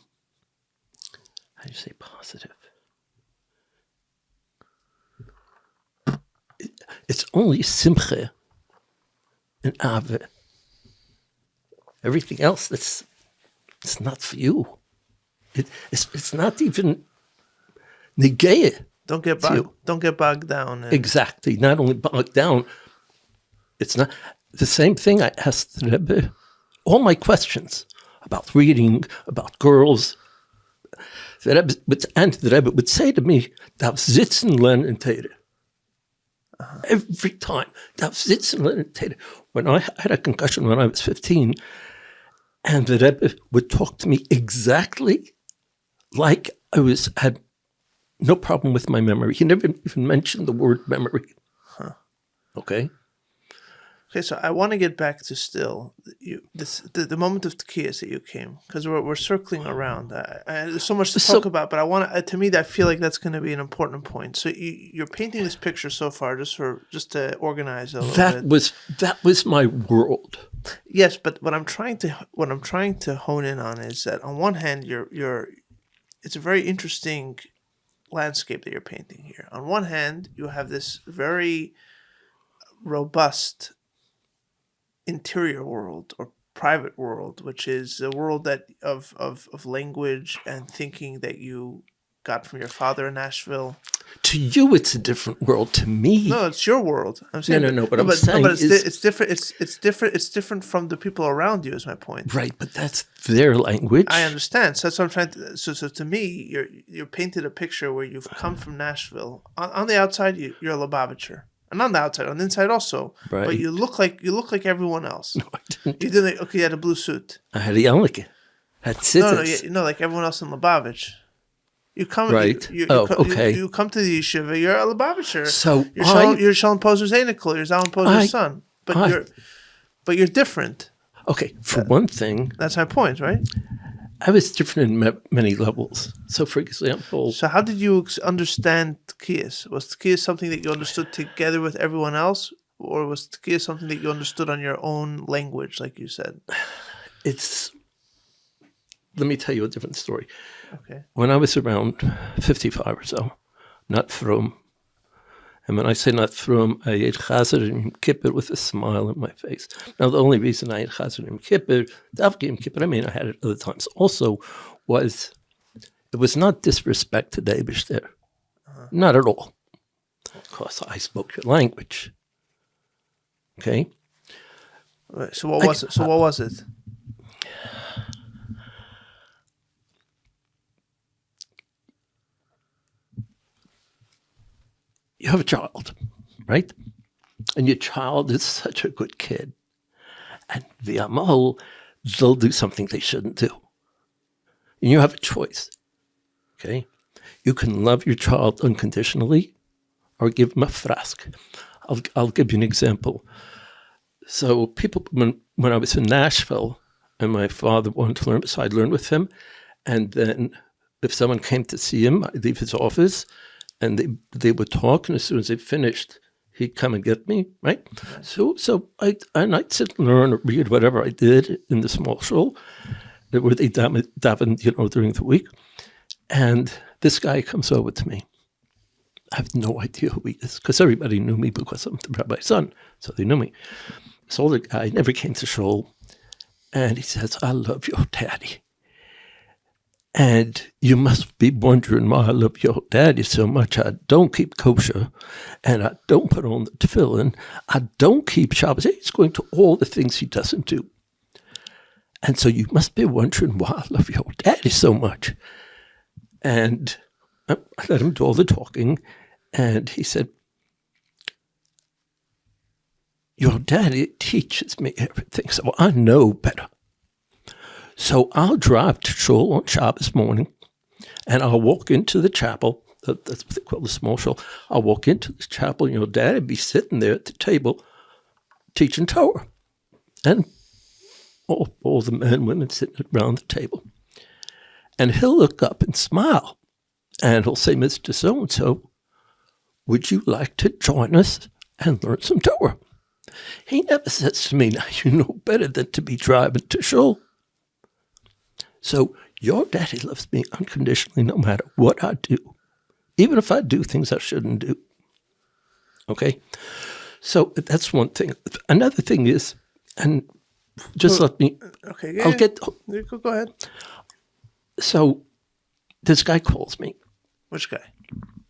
you say positive? It's only simcha and ave. Everything else, it's not for you. It's not even negaya. Don't get bogged down. Exactly. Not only bogged down. It's not the same thing. I asked the Rebbe all my questions about reading, about girls. The Rebbe would say to me, "Darf sitzen lernen Teire." Every time, "Darf sitzen lernen Teire." When I had a concussion when I was 15, and the Rebbe would talk to me exactly like I had no problem with my memory. He never even mentioned the word memory. Okay. Okay, so I want to get back to still the moment of Tekiyas that you came, because we're circling around. There's so much to talk about, but I want to me that I feel like that's going to be an important point. So you're painting this picture so far just to organize a little bit. That was my world. Yes, but what I'm trying to hone in on is that on one hand it's a very interesting landscape that you're painting here. On one hand, you have this very robust interior world or private world, which is a world that of language and thinking that you got from your father in Nashville. To you, it's a different world. To me, no, it's your world. I'm saying no. But it's different. It's different. It's different from the people around you. Is my point. Right, but that's their language. I understand. So that's what I'm trying to. So to me, you're painted a picture where you've come from Nashville. On the outside, you're a Lubavitcher. And on the outside, on the inside also. Right. But you look like everyone else. No, I didn't. You didn't. Okay, you had a blue suit. I had a yarmulke. Had tzitzis. No, like everyone else in Lubavitch. You come. Right. Okay. You come to the yeshiva. You're a Lubavitcher. So you're Shalom Posner's Einikel. You're Zalman Posner's son. But you're different. Okay. For one thing, that's my point, right? I was different in many levels. So, for example... So how did you understand Tekiyas? Was Tekiyas something that you understood together with everyone else? Or was Tekiyas something that you understood on your own language, like you said? Let me tell you a different story. Okay. When I was around 55 or so, not frum. And when I say not frum, I ate chossid and Yom Kippur with a smile on my face. Now, the only reason I ate chossid and Yom Kippur, Yom Kippur, I mean, I had it other times also, it was not disrespect to the Eibishter. Not at all. Because I spoke your language. Okay? Right, so what was it? You have a child, right? And your child is such a good kid. And v'amol, they'll do something they shouldn't do. And you have a choice, okay? You can love your child unconditionally or give him a frask. I'll give you an example. So people, when I was in Nashville, and my father wanted to learn, so I'd learn with him. And then if someone came to see him, I'd leave his office, and they would talk, and as soon as they finished, he'd come and get me, right? So I'd sit and learn or read whatever I did in the small shul, where they davened, during the week. And this guy comes over to me. I have no idea who he is, because everybody knew me because I'm the rabbi's son, so they knew me. This older guy never came to shul, and he says, "I love your daddy. And you must be wondering why I love your daddy so much. I don't keep kosher, and I don't put on the tefillin. I don't keep Shabbos." He's going to all the things he doesn't do. And so you must be wondering why I love your daddy so much. And I let him do all the talking, and he said, "Your daddy teaches me everything, so I know better. So I'll drive to shul on Shabbos morning, and I'll walk into the chapel. That's what they call the small shul. I'll walk into the chapel, and your daddy be sitting there at the table teaching Torah. And all the men and women sitting around the table. And he'll look up and smile, and he'll say, 'Mr. So-and-so, would you like to join us and learn some Torah?' He never says to me, 'Now you know better than to be driving to shul.' So your daddy loves me unconditionally no matter what I do, even if I do things I shouldn't do." Okay? So that's one thing. Another thing is, and just let me, Okay, yeah, I'll get, go ahead. so this guy calls me. Which guy?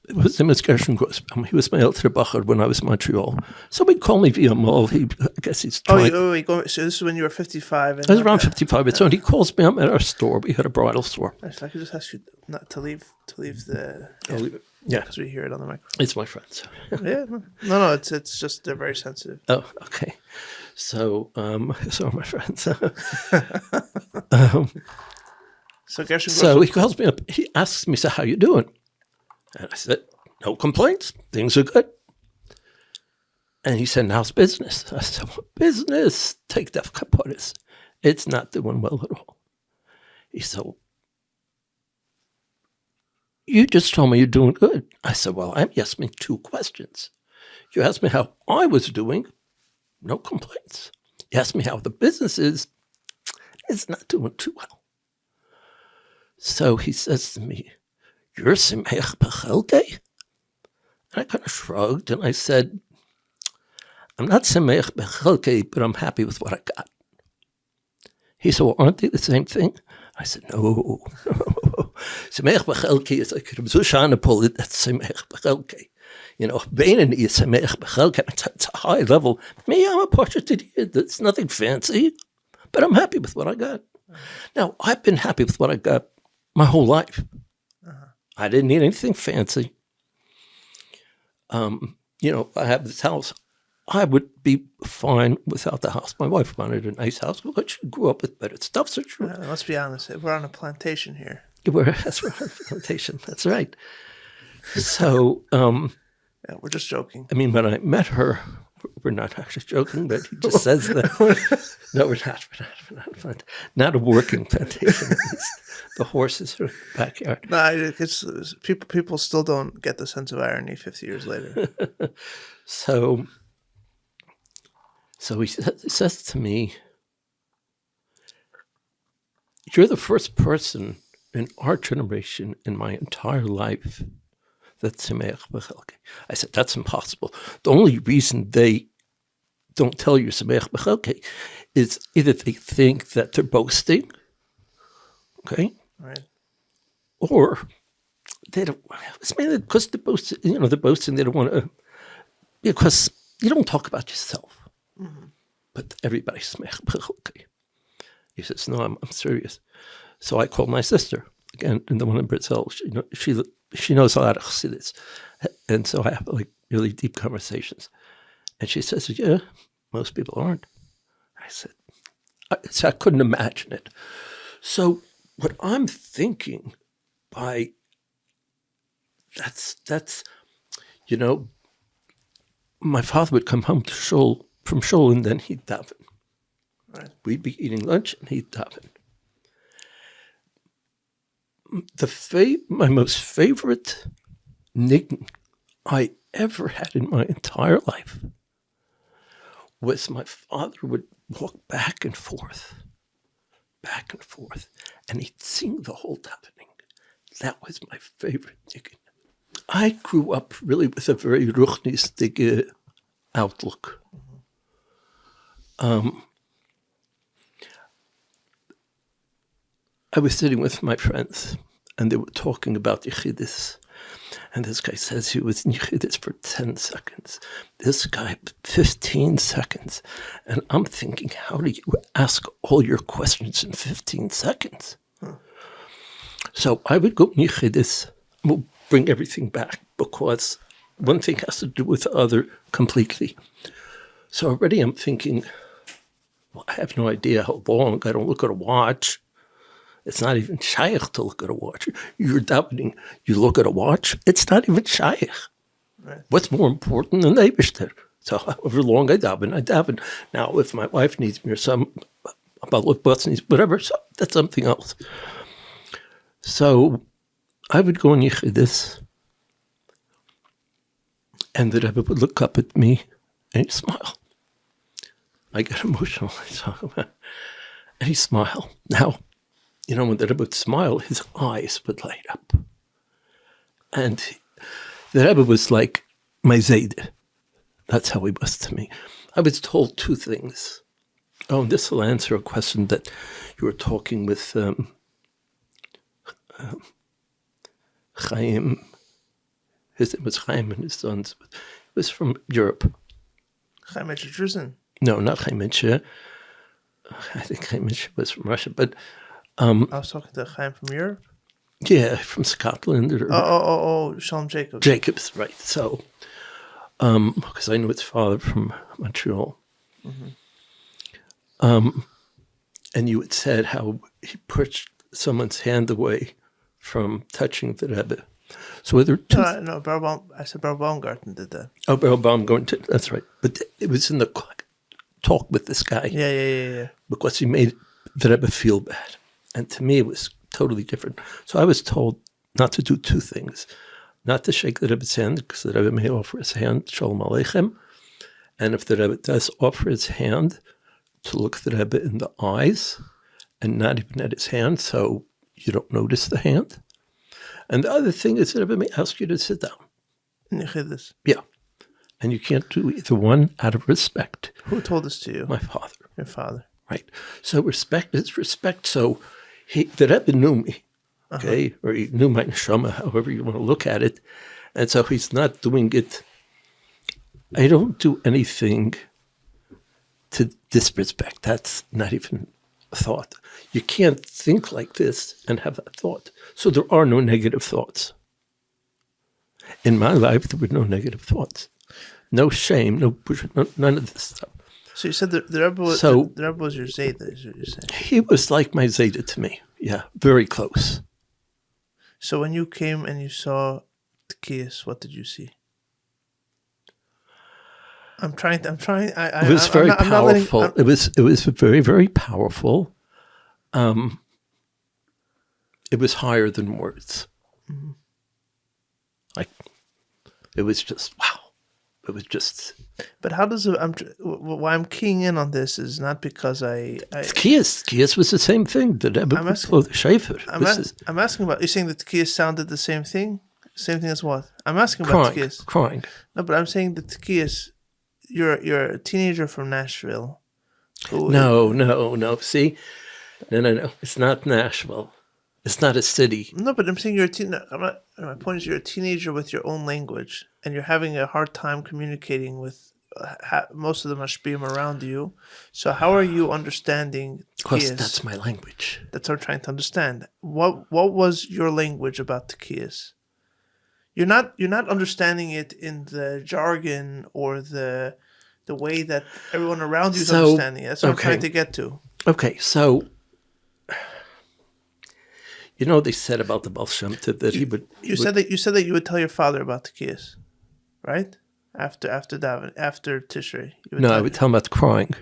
It was him as Gershon Gross. He was my elder bacher when I was in Montreal. So he'd call me via mail. I guess he's trying. So this is when you were 55. I was around 55. So he calls me. I'm at our store. We had a bridal store. If I could just ask you not to leave the. I'll leave it. Yeah, because we hear it on the microphone. It's my friend. So. Yeah, no, it's just they're very sensitive. Oh, okay. So are my friends. So Gershon. So he calls me up. He asks me, "So how you doing?" And I said, "No complaints. Things are good." And he said, "How's business?" I said, "What business? Take that kaporis. It's not doing well at all." He said, "You just told me you're doing good." I said, "Well, you asked me 2 questions. You asked me how I was doing. No complaints. You asked me how the business is. It's not doing too well." So he says to me, "You're Simech Bechelke?" And I kind of shrugged and I said, "I'm not Simech Bechelke, but I'm happy with what I got." He said, "Well, aren't they the same thing?" I said, no. Simech Bechelke is like Reb Zalman Posner, that's Simech Bechelke. Beinani is Simech Bechelke. It's a high level. Me, I'm a portrait idiot. It's nothing fancy, but I'm happy with what I got. Now, I've been happy with what I got my whole life. I didn't need anything fancy. I have this house. I would be fine without the house. My wife wanted a nice house, but she grew up with better stuff. So true. Let's be honest. We're on a plantation here. We're on a plantation. That's right. So, yeah, we're just joking. I mean, when I met her, we're not actually joking, but he just says that. No, we're not. We're not. Not a working plantation. The horses are in the backyard. No, it's people still don't get the sense of irony 50 years later. So he says to me, "You're the first person in our generation in my entire life that's Simech Bechelke." I said, "That's impossible. The only reason they don't tell you Simech Bechelke is either they think that they're boasting, okay, right, or they don't. It's mainly because they're boasting. They're boasting. They don't want to, because you don't talk about yourself, but everybody's Simech Bechelke." He says, "No, I'm serious." So I called my sister again, and the one in Brazil. She knows a lot of chossidis, and so I have really deep conversations. And she says, "Yeah, most people aren't." I said, I couldn't imagine it. So what I'm thinking that's my father would come home to shul from shul, and then he'd daven. Right. We'd be eating lunch, and he'd daven. My most favorite niggin I ever had in my entire life was my father would walk back and forth, and he'd sing the whole davening. That was my favorite niggin. I grew up really with a very ruchnistic outlook. I was sitting with my friends, and they were talking about Yechidus. And this guy says he was in Yechidus for 10 seconds. This guy, 15 seconds. And I'm thinking, how do you ask all your questions in 15 seconds? So I would go in Yechidus. We'll bring everything back, because one thing has to do with the other completely. So already I'm thinking, well, I have no idea how long. I don't look at a watch. It's not even shliach to look at a watch. You're davening, you look at a watch, it's not even shliach. Right. What's more important than Eibishter? So however long I daven. Now, if my wife needs me or some about bus needs, whatever, so that's something else. So I would go in Yechidus, and the Rebbe would look up at me and he'd smile. I get emotional. And he'd smile. Now, you know, when the Rebbe would smile, his eyes would light up. And the Rebbe was like my Zayd. That's how he was to me. I was told two things. Oh, and this will answer a question that you were talking with Chaim. His name was Chaim and his sons. It was from Europe. Chaim Etcher. No, not Chaim Etcher. I think Chaim Etcher was from Russia, but I was talking to Chaim from Europe? yeah, from Scotland. Shalom Jacobs. Jacobs, right. So, because I knew his father from Montreal. Mm-hmm. And you had said how he pushed someone's hand away from touching the Rebbe. So were there two... I said Bar Baumgarten did that. Oh, Bar Baumgarten, that's right. But it was in the talk with this guy. Yeah. Because he made the Rebbe feel bad. And to me, it was totally different. So I was told not to do two things. Not to shake the Rebbe's hand, because the Rebbe may offer his hand, Shalom Aleichem. And if the Rebbe does offer his hand, to look the Rebbe in the eyes, and not even at his hand, so you don't notice the hand. And the other thing is the Rebbe may ask you to sit down. Yeah. And you can't do either one out of respect. Who told this to you? My father. Your father. Right. So respect is respect. So the Rebbe knew me, okay, or he knew my neshama, however you want to look at it. And so he's not doing it. I don't do anything to disrespect. That's not even a thought. You can't think like this and have that thought. So there are no negative thoughts. In my life, there were no negative thoughts. No shame, none of this stuff. So you said the Rebbe was your Zayda, is what you're saying? He was like my Zayda to me. Yeah, very close. So when you came and you saw Tkiyas, what did you see? It was very powerful. It was very, very powerful. It was higher than words. Mm-hmm. Like, it was just, wow. It was just... But how does it... why I'm keying in on this is not because Tkiyas was the same thing. The Rebbe would blow the shayfer. I'm asking about... You're saying that Tkiyas sounded the same thing? Same thing as what? I'm asking about Tkiyas. Crying. No, but I'm saying that Tkiyas... You're a teenager from Nashville. No. See? No. It's not Nashville. It's not a city. No, but I'm saying you're a teenager. My point is you're a teenager with your own language, and you're having a hard time communicating with most of the mashpiyim around you. So how are you understanding? Because that's my language. That's what I'm trying to understand. What was your language about Tkiyas? You're not understanding it in the jargon or the way that everyone around you is understanding it. That's what I'm trying to get to. Okay, so you know they said about the Baal Shem Tov that he would. You said that you would tell your father about Tkiyas, right? after Tishrei? No, I would tell him about crying.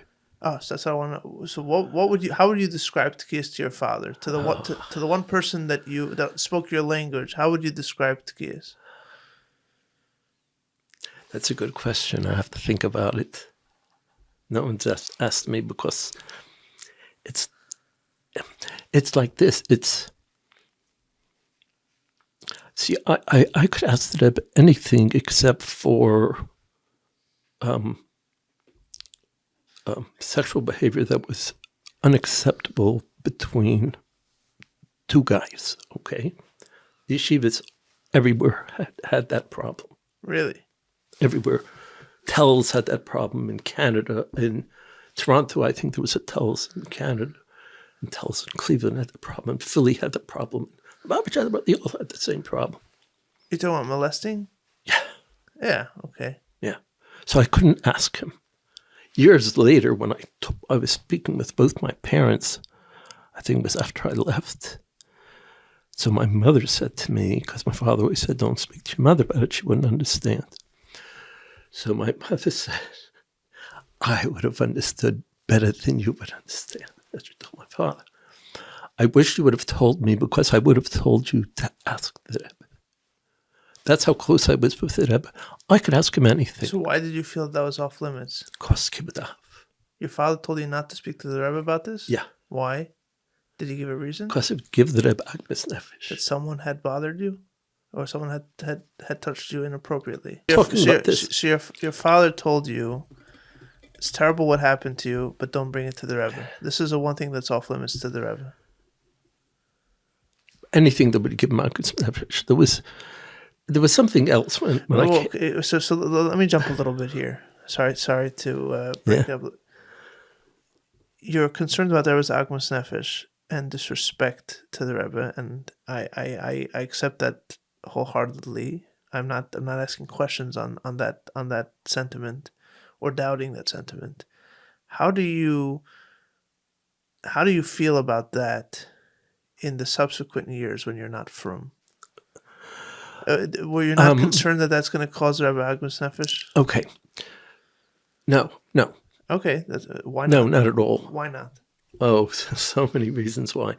Oh, so that's what I want to. So what would you? How would you describe Tkiyas to your father? To the one person that spoke your language. How would you describe Tkiyas? That's a good question. I have to think about it. No one's asked me because it's like this. See, I could ask the Rebbe anything except for sexual behavior that was unacceptable between two guys, okay? The yeshivas everywhere had that problem. Really? Everywhere. Tells had that problem in Canada. In Toronto, I think there was a Tells in Canada. And Tells in Cleveland had the problem. Philly had the problem. Lubavitch had they all had the same problem. You talking about molesting? Yeah. Yeah, okay. Yeah. So I couldn't ask him. Years later, when I was speaking with both my parents, I think it was after I left. So my mother said to me, because my father always said, don't speak to your mother about it, she wouldn't understand. So my mother said, I would have understood better than you would understand. That's what I told my father. I wish you would have told me, because I would have told you to ask the Rebbe. That's how close I was with the Rebbe. I could ask him anything. So why did you feel that was off limits? Your father told you not to speak to the Rebbe about this? Yeah. Why? Did he give a reason? Because it would give the Rebbe Agnes Nefesh. That someone had bothered you? Or someone had touched you inappropriately? Talking about this. So your father told you, it's terrible what happened to you, but don't bring it to the Rebbe. This is the one thing that's off limits to the Rebbe. Anything that would give him Agnes Nefesh. There was something else when okay, so let me jump a little bit here. Sorry to break up. You're concerned about there was Agmas Nefesh and disrespect to the Rebbe, and I accept that wholeheartedly. I'm not asking questions on that sentiment or doubting that sentiment. How do you feel about that in the subsequent years when you're not frum? Were you not concerned that that's going to cause Rebbe Agmas Nefesh? Okay. No. Okay, why not? No, not at all. Why not? Oh, so many reasons why.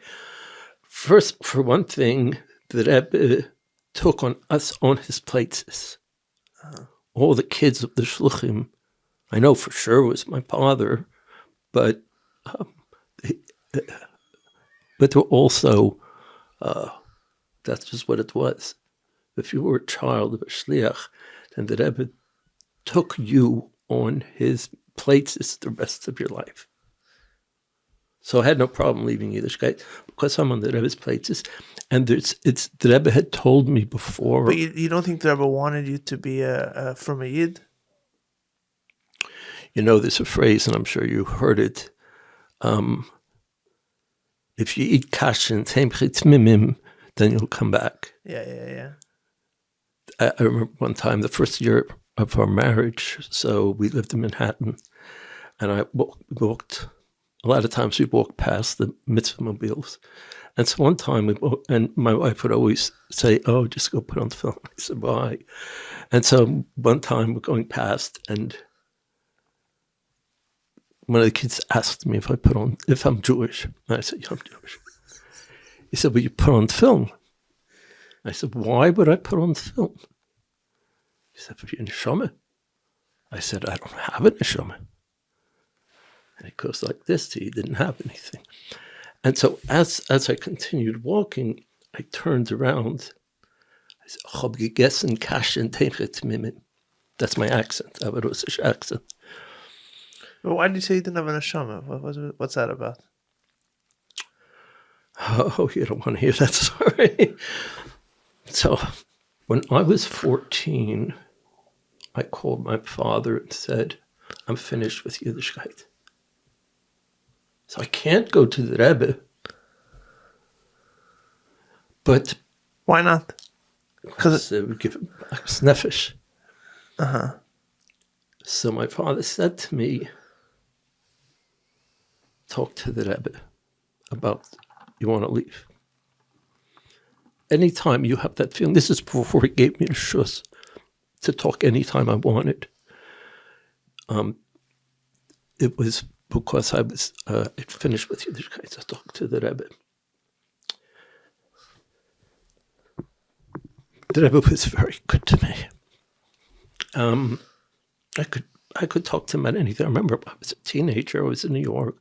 First, for one thing, the Rebbe took on us on his plates. All the kids of the shluchim, I know for sure was my father, but there were also, that's just what it was. If you were a child of a shliach, then the Rebbe took you on his plates the rest of your life. So I had no problem leaving Yiddishkeit because I'm on the Rebbe's plates. And the Rebbe had told me before. But you don't think the Rebbe wanted you to be from a Yid? You know, there's a phrase, and I'm sure you heard it. If you eat kasha and temchit mimim, then you'll come back. Yeah. I remember one time, the first year of our marriage, so we lived in Manhattan, and I walked, a lot of times we walked past the mitzvah mobiles. And so one time, and my wife would always say, oh, just go put on the film. I said, why? And so one time we're going past, and one of the kids asked me if I'm Jewish. And I said, yeah, I'm Jewish. He said, well, you put on film. I said, why would I put on film? He said, for your neshama. I said, I don't have a neshama. And it goes like this, he didn't have anything. And so as I continued walking, I turned around. I said, Chob gegessen kasha and teichet mimim. That's my accent, Avarusish accent. But why did you say you didn't have a neshama? What's that about? Oh, you don't want to hear that story. So when I was 14, I called my father and said, I'm finished with Yiddishkeit. So I can't go to the Rebbe. But why not? Because it would give him nefesh. Uh-huh. So my father said to me, talk to the Rebbe about you want to leave. Anytime you have that feeling, this is before he gave me a shush. to talk anytime I wanted. It was because I was finished with Yiddishkeit to talk to the Rebbe. The Rebbe was very good to me. I could talk to him about anything. I remember I was a teenager. I was in New York,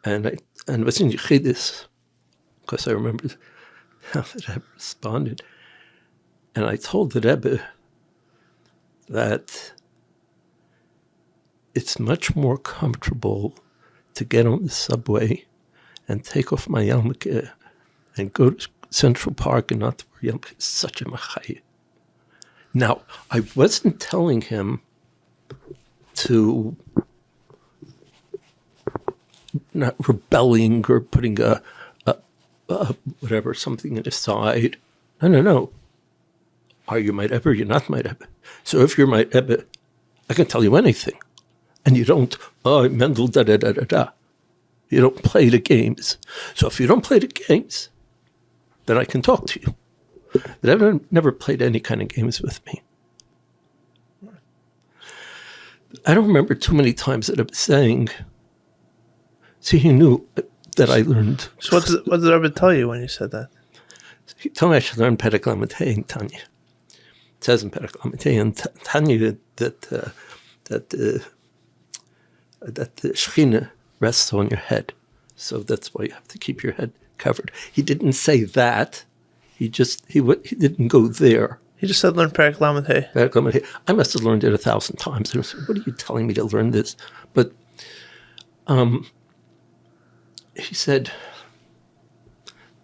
and I was in Yechidus, because I remember how the Rebbe responded. And I told the Rebbe that it's much more comfortable to get on the subway and take off my yarmulke and go to Central Park and not to wear yarmulke. It's such a machaya. Now, I wasn't telling him to not rebelling or putting a whatever, something aside. No. Are you my Rebbe or you're not my Rebbe? So if you're my Rebbe, I can tell you anything. And you don't, Mendel, da-da-da-da-da. You don't play the games. So if you don't play the games, then I can talk to you. The Rebbe never played any kind of games with me. I don't remember too many times that I was saying, see, he knew that I learned. So what did Rebbe tell you when you said that? He told me I should learn Perek Lamed Hey in Tanya. It says in Perek Lamed Hey in Tanya that the Shechina rests on your head. So that's why you have to keep your head covered. He didn't say that. He didn't go there. He just said learn Perek Lamed Hey. Perek Lamed Hey. I must have learned it 1,000 times. I said, what are you telling me to learn this? But he said,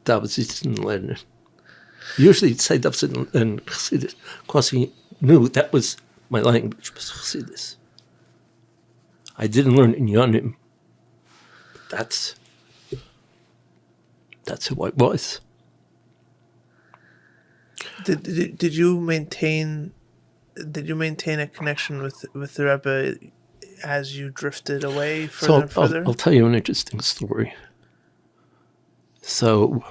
Davos didn't learn it. Usually he'd say Davos and chossid, because he knew that was my language, was chossid. I didn't learn in Yonim. That's who I was. Did you maintain a connection with the Rebbe as you drifted away further and further? I'll tell you an interesting story. So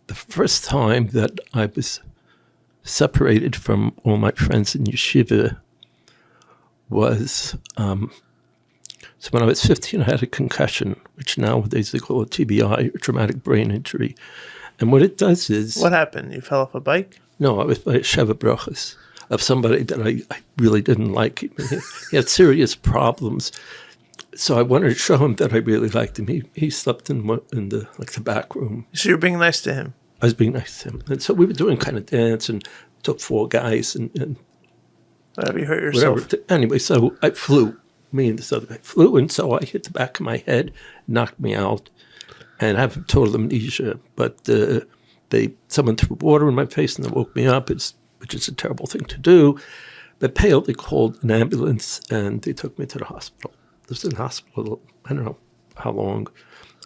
the first time that I was separated from all my friends in yeshiva was so when I was 15, I had a concussion, which nowadays they call a TBI, or traumatic brain injury. And what it does is... What happened? You fell off a bike? No, I was by Sheva Brachas of somebody that I really didn't like. He had serious problems. So I wanted to show him that I really liked him. He slept in the back room. So you're being nice to him? I was being nice to him. And so we were doing kind of dance and took 4 guys and whatever, you hurt yourself. Whatever. Anyway, so I flew. Me and this other guy flew, and so I hit the back of my head, knocked me out, and I have total amnesia. But someone threw water in my face and they woke me up, which is a terrible thing to do. But they called an ambulance and they took me to the hospital. I was in the hospital, I don't know how long.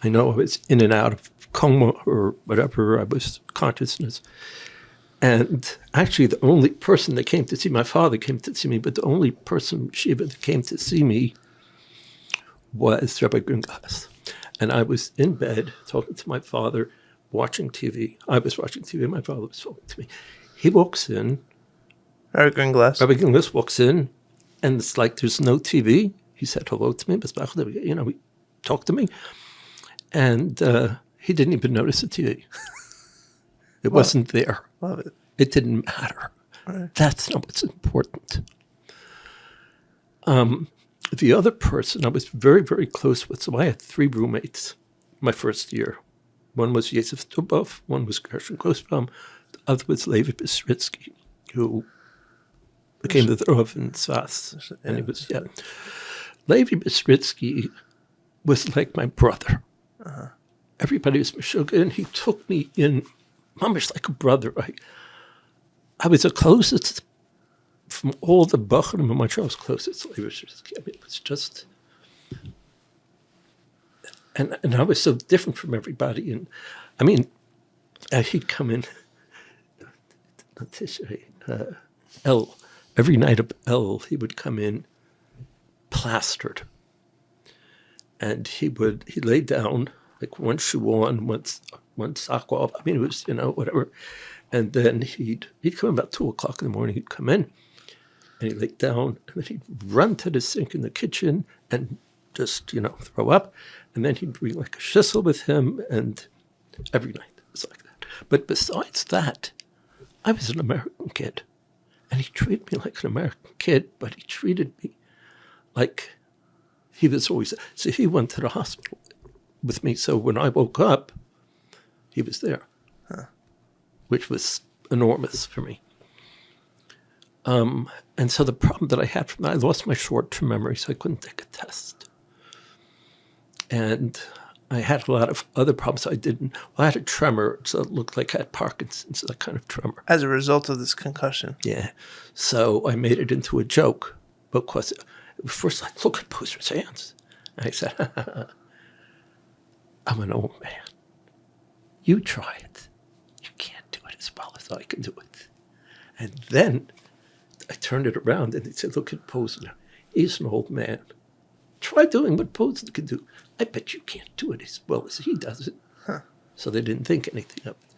I know I was in and out of coma or whatever. I was consciousness. And actually the only person that came to see, my father came to see me, but the only person that came to see me was Rabbi Gringlas. And I was in bed talking to my father, watching TV. I was watching TV, and my father was talking to me. He walks in. Rabbi Gringlas walks in, and it's like there's no TV. He said hello to me, he talked to me. And he didn't even notice the TV. It wasn't there. Love it. It didn't matter. Right. That's not what's important. The other person I was very, very close with, so I had 3 roommates my first year. One was Yosef Dubov, one was Gershon Grossbaum, the other was Levi Bisritsky, who became the Rav in Tzvas. And he was, Levi Bisritsky was like my brother. Uh-huh. Everybody was Meshuggah, and he took me in, mamish like a brother. I was the closest from all the Bachrim in my church. I was closest to Levi Bisritsky. I mean, it was just... And I was so different from everybody. And I mean, he'd come in, every night of El, he would come in plastered. And he lay down, like one shoe on, one sock off. I mean, it was, whatever. And then he'd come about 2:00 in the morning, he'd come in. And he'd lay down, and then he'd run to the sink in the kitchen and just, throw up. And then he'd bring like a shissel with him, and every night it was like that. But besides that, I was an American kid. And he treated me like an American kid, but he treated me like he was always... So he went to the hospital with me. So when I woke up, he was there, which was enormous for me. And so the problem that I had from that, I lost my short-term memory, so I couldn't take a test. And I had a lot of other problems. I had a tremor, so it looked like I had Parkinson's, that kind of tremor. As a result of this concussion? Yeah. So I made it into a joke, because it was first like, look at Posner's hands. And I said, I'm an old man. You try it. You can't do it as well as I can do it. And then I turned it around and he said, look at Posner. He's an old man. Try doing what Posner can do. I bet you can't do it as well as he does it. So they didn't think anything of it.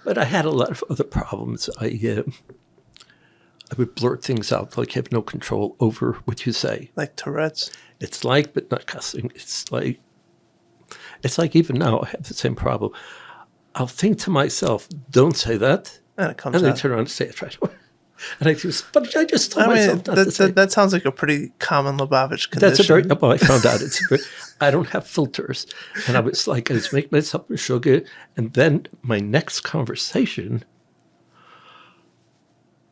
But I had a lot of other problems. I would blurt things out like I have no control over what you say. Like Tourette's? It's like, but not cussing. It's like even now I have the same problem. I'll think to myself, don't say that. And it comes and out. then turn around and say it right away. And I just told myself not to say it. That sounds like a pretty common Lubavitch condition. Well, I found out I don't have filters. And I was like, I just make myself a sugar. And then my next conversation,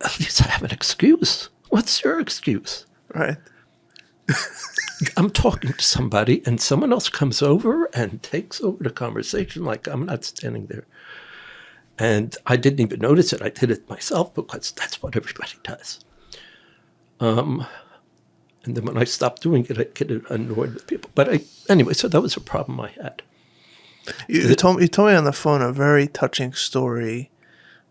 at least I have an excuse. What's your excuse? Right. I'm talking to somebody and someone else comes over and takes over the conversation like I'm not standing there. And I didn't even notice it. I did it myself because that's what everybody does. And then when I stopped doing it, I get annoyed with people. But anyway, so that was a problem I had. You told me on the phone a very touching story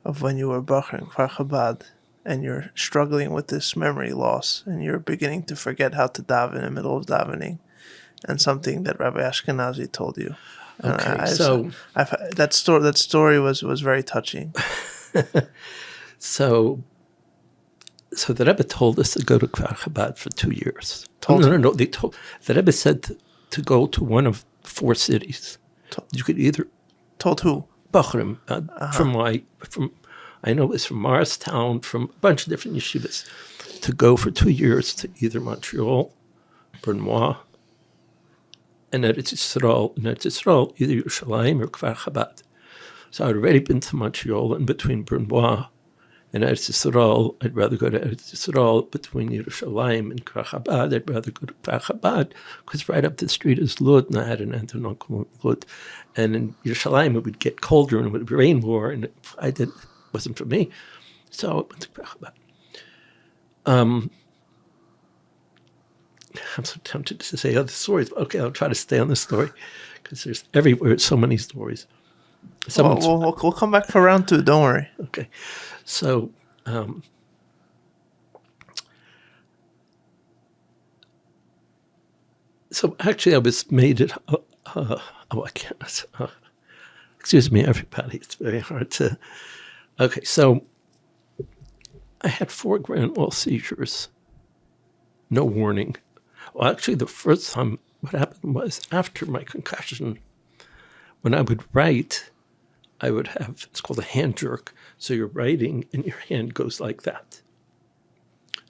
of when you were Bacher in Kfar Chabad and you're struggling with this memory loss and you're beginning to forget how to daven in the middle of davening, and something that Rabbi Ashkenazi told you. Okay, that story was very touching. So the Rebbe told us to go to Kfar Chabad for 2 years. No. The Rebbe said to go to one of 4 cities. You could either... Told who? Bachrim, I know it was from Morristown, from a bunch of different yeshivas, to go for 2 years to either Montreal, Brunois, and Eretz Yisrael, either Yerushalayim or Kfar Chabad. So I'd already been to Montreal, and between Brunois and Eretz Yisrael, I'd rather go to Eretz Yisrael. Between Yerushalayim and Kfar Chabad, I'd rather go to Kfar Chabad, because right up the street is Lud, and I had an aunt and uncle in Lud. And in Yerushalayim, it would get colder and it would rain more, and it wasn't for me. So I went to Kfar Chabad. I'm so tempted to say other stories, but okay, I'll try to stay on this story, because there's everywhere so many stories. We'll come back for round 2, don't worry. Okay. So, actually I was made it, I can't, excuse me, everybody, it's very hard to, okay, so I had 4 grand mal seizures, no warning. Well, actually the first time what happened was after my concussion, when I would write, I would have, it's called a hand jerk. So you're writing and your hand goes like that.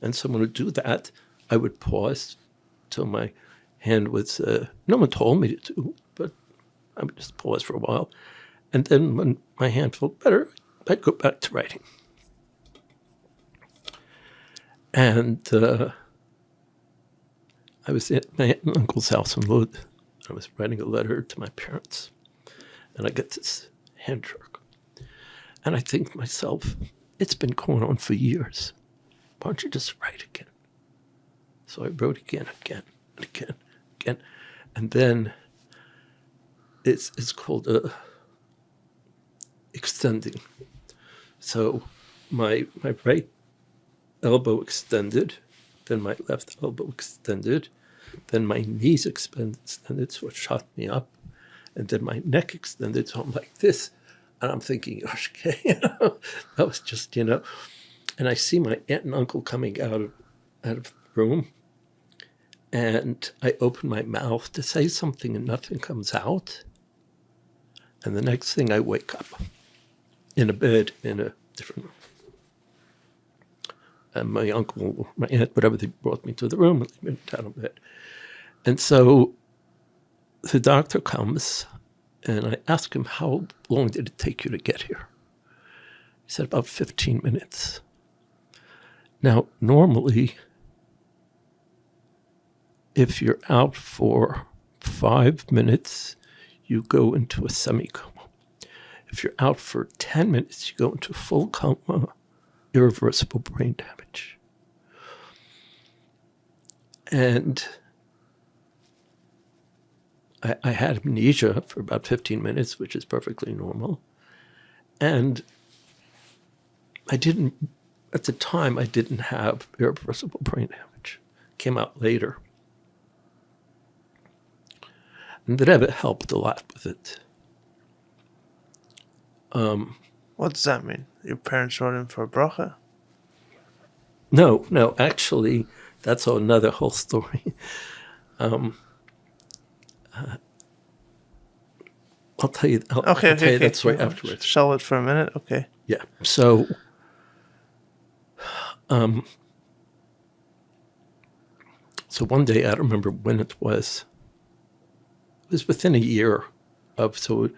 And someone would do that. I would pause till my hand was, no one told me to do, but I would just pause for a while. And then when my hand felt better, I'd go back to writing. And I was at my aunt and uncle's house in Lud. I was writing a letter to my parents. And I get this hand jerk. And I think to myself, it's been going on for years. Why don't you just write again? So I wrote again. And then it's called extending. So my right elbow extended, then my left elbow extended, then my knees extended, so it shot me up. And then my neck extended, so I'm like this. And I'm thinking, okay, that was just, And I see my aunt and uncle coming out of the room. And I open my mouth to say something and nothing comes out. And the next thing I wake up in a bed in a different room. And my uncle, my aunt, whatever, they brought me to the room and they went down in bed. And so the doctor comes and I ask him, how long did it take you to get here? He said, about 15 minutes. Now, normally, if you're out for 5 minutes, you go into a semi-coma. If you're out for 10 minutes, you go into full coma, irreversible brain damage. And I had amnesia for about 15 minutes, which is perfectly normal. And at the time, I didn't have irreversible brain damage. It came out later. And the Rebbe helped a lot with it. What does that mean? Your parents wrote in for a bracha? No, actually, that's another whole story. I'll tell you. I'll tell you that story afterwards. Shell it for a minute, okay. Yeah. So, so one day, I don't remember when it was. It was within a year of. So,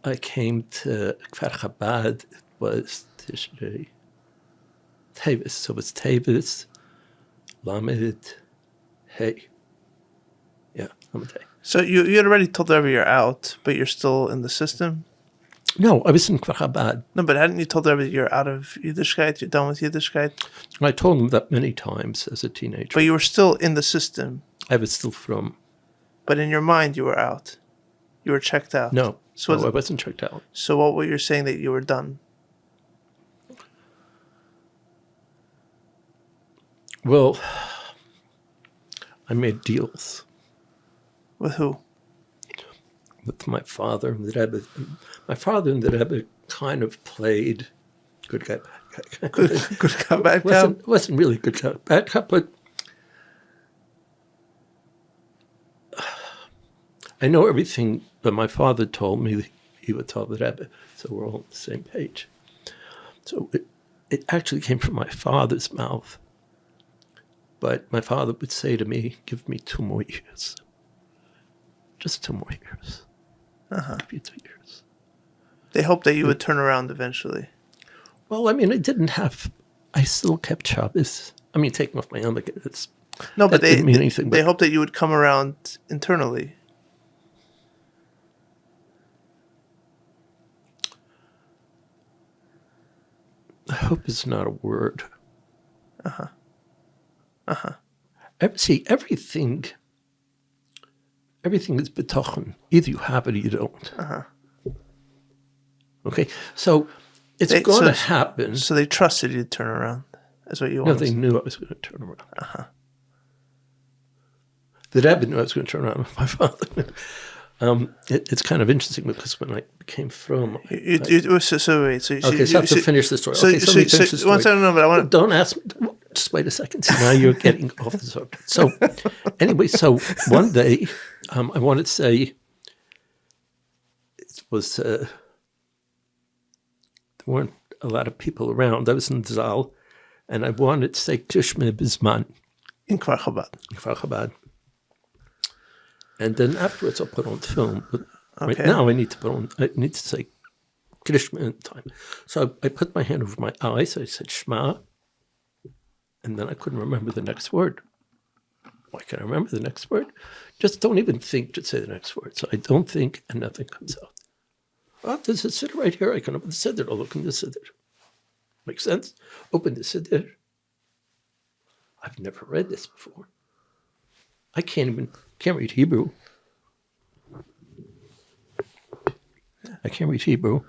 I came to Kfar Chabad. It was Tishrei Tevis. So it's Tevis, Lamed, Hey. Yeah, Lamed Hey. So you had already told the Rebbe you're out, but you're still in the system? No, I was in Kfar Chabad. No, but hadn't you told the Rebbe you're out of Yiddishkeit, you're done with Yiddishkeit? I told him that many times as a teenager. But you were still in the system. I was still from. But in your mind, you were out. You were checked out. No, I wasn't checked out. So what were you saying that you were done? Well, I made deals. With who? With my father and the Rebbe. My father and the Rebbe kind of played good guy, bad guy. Good guy, bad guy? Wasn't really good guy, bad guy, but I know everything that my father told me he would tell the Rebbe, so we're all on the same page. So it actually came from my father's mouth. But my father would say to me, give me 2 more years. Just 2 more years. Uh-huh. Give you 2 years. They hoped that you would turn around eventually. Well, I mean, I still kept Shabbos. I mean, taking off my helmet, But didn't mean anything. They hoped that you would come around internally. Hope is not a word. Uh-huh. Uh-huh. See, everything is betochen. Either you have it or you don't. Uh-huh. Okay? So it's going to happen. So they trusted you to turn around. That's what you No, wanted. they knew I was going to turn around. Uh-huh. The Rebbe knew I was going to turn around with my father. It's kind of interesting because when I became from... So I have to finish the story. Let me finish the story. Don't ask me. Just wait a second. See, now you're getting off the subject. So anyway, one day, I wanted to say, it was, there weren't a lot of people around. I was in Zal, and I wanted to say Tishme Bizman. In Kfar Chabad. And then afterwards I'll put on film. But Okay. right now I need to say Krishma in time. So I put my hand over my eyes, I said Shema, and then I couldn't remember the next word. Why can't I remember the next word? Just don't even think to say the next word. So I don't think and nothing comes out. Oh, there's a siddur right here. I can open the siddur. I'll look in the siddur. Makes sense? Open the siddur. I've never read this before. I can't read Hebrew. I can't read Hebrew.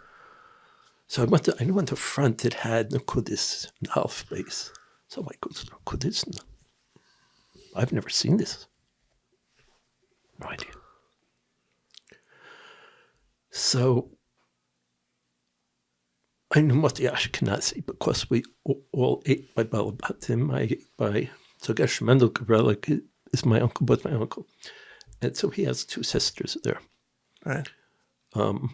So I knew on the front it had Nukudis in half place. So I go to Nukudis. I've never seen this. No idea. So I knew Mati Ashkenazi because we all ate by Balabatim. I ate by, so Reb Mendel Posner is my uncle, but my uncle. And so he has 2 sisters there. Right. Don't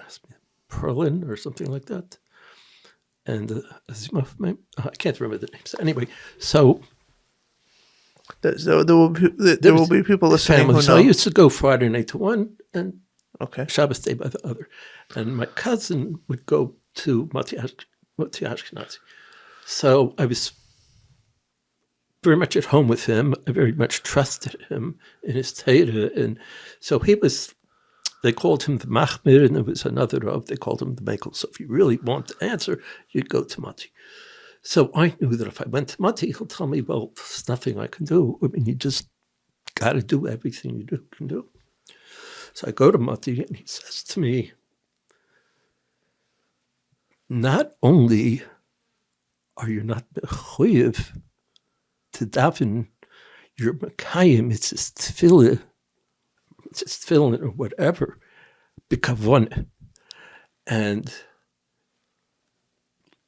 ask me, Perlin or something like that. And I can't remember the names. Anyway, so There will be people listening who know. So I used to go Friday night to one and Okay. Shabbos day by the other. And my cousin would go to Mati Ashkenazi. So I was very much at home with him. I very much trusted him in his Torah. And so he was, they called him the Machmir, and there was another Rav, they called him the Mekel. So if you really want the answer, you'd go to Mati. So I knew that if I went to Mati, he'll tell me, well, there's nothing I can do. I mean, you just got to do everything you can do. So I go to Mati, and he says to me, not only are you not mechuyev to daven, your Mekayim, it's just tefillah, or whatever, b'kavonah. And,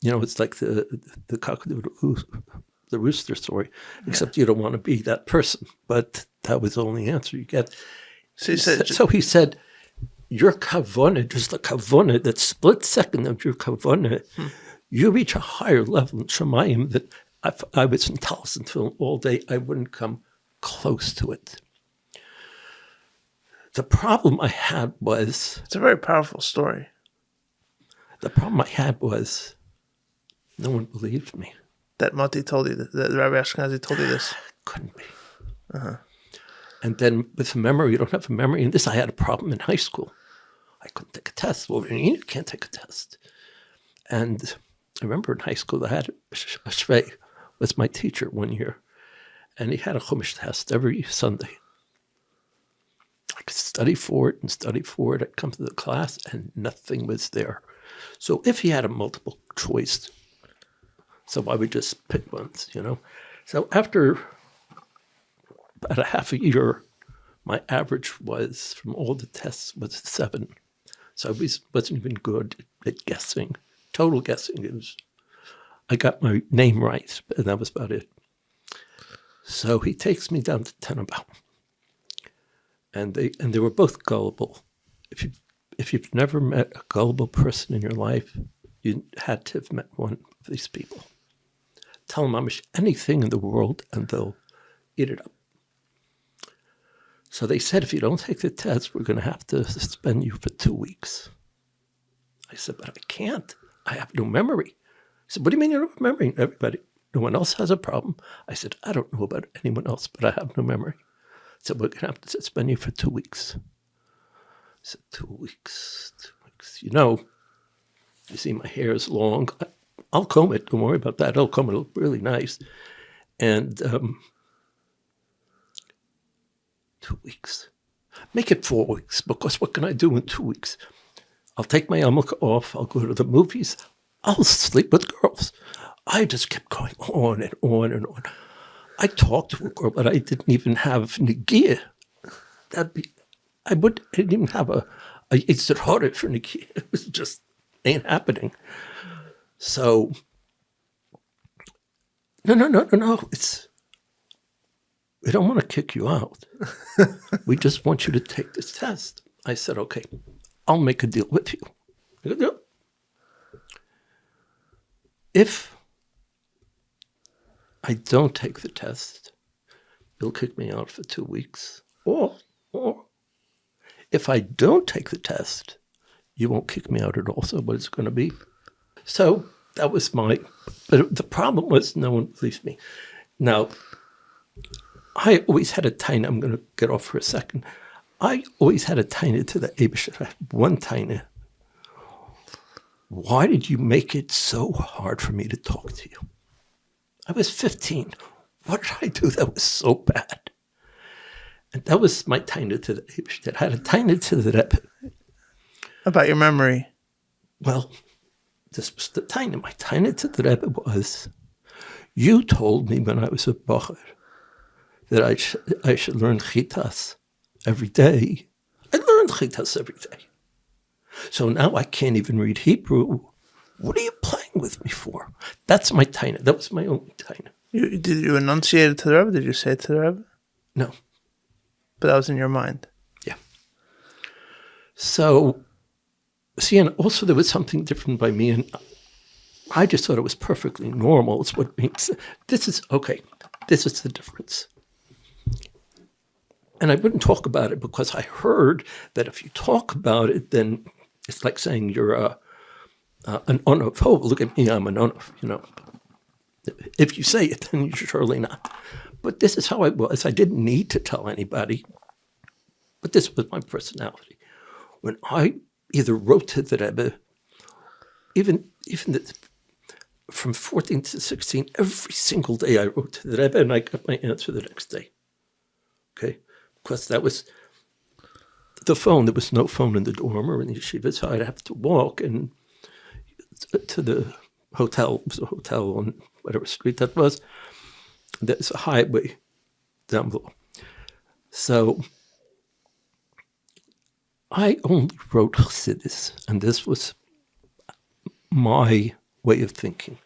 you know, it's like the rooster story, except you don't want to be that person. But that was the only answer you get. So he said, your kavanah, just the kavanah, that split second of your kavanah, you reach a higher level in Shemayim that if I was in Taliesin all day, I wouldn't come close to it. The problem I had was... It's a very powerful story. The problem I had was no one believed me. That Mati told you, that Rabbi Ashkenazi told you this? Couldn't be. Uh-huh. And then with memory, you don't have a memory. And this, I had a problem in high school. I couldn't take a test. Well, you can't take a test. And I remember in high school, I had a shvei was my teacher one year. And he had a chumash test every Sunday. I could study for it and study for it. I'd come to the class and nothing was there. So if he had a multiple choice, so I would just pick ones, you know. So after about a half a year, my average was, from all the tests, was 7. So I wasn't even good at guessing, total guessing. I got my name right, and that was about it. So he takes me down to Tenenbaum. And they were both gullible. If you've never met a gullible person in your life, you had to have met one of these people. Tell them anything in the world, and they'll eat it up. So they said, if you don't take the test, we're going to have to suspend you for 2 weeks. I said, but I can't. I have no memory. He said, what do you mean you don't have memory? Everybody, no one else has a problem. I said, I don't know about anyone else, but I have no memory. So we're going to have to suspend you for 2 weeks. I said, 2 weeks, 2 weeks. You know, you see my hair is long. I'll comb it. Don't worry about that. I'll comb it. It'll look really nice. And 2 weeks. Make it 4 weeks, because what can I do in 2 weeks? I'll take my yarmulke off. I'll go to the movies. I'll sleep with girls. I just kept going on and on and on. I talked to a girl, but I didn't even have negiah. I didn't even have a yitzhar hara for negiah. It was just ain't happening. So, no. We don't want to kick you out. We just want you to take this test. I said, okay, I'll make a deal with you. If I don't take the test, you'll kick me out for 2 weeks. Or if I don't take the test, you won't kick me out at all. So what it's going to be. So that was but the problem was no one believed me. Now, I always had a taina. I'm going to get off for a second. I always had a taina to the Eibusher. I had one taina. Why did you make it so hard for me to talk to you? I was 15. What did I do that was so bad? And that was my taina to the Eibusher. I had a taina to the Rebbe. About your memory. Well, this was the taina. My taina to the Rebbe was, you told me when I was a bocher that I should learn chitas every day. I learned chitas every day. So now I can't even read Hebrew. What are you playing with me for? That's my taina. That was my only taina. Did you enunciate it to the Rebbe? Did you say it to the Rebbe? No. But that was in your mind. Yeah. So, see, and also there was something different by me, and I just thought it was perfectly normal. It's what makes this is okay. This is the difference. And I wouldn't talk about it because I heard that if you talk about it, then it's like saying you're an onof. Oh, look at me, I'm an onof, you know. If you say it, then you're surely not. But this is how I was. I didn't need to tell anybody. But this was my personality. When I either wrote to the Rebbe, even from 14 to 16, every single day I wrote to the Rebbe, and I got my answer the next day. Okay? Because that was the phone. There was no phone in the dorm or in the yeshiva, so I'd have to walk and to the hotel. It was a hotel on whatever street that was. There's a highway down below. So I only wrote chossidus, and this was my way of thinking.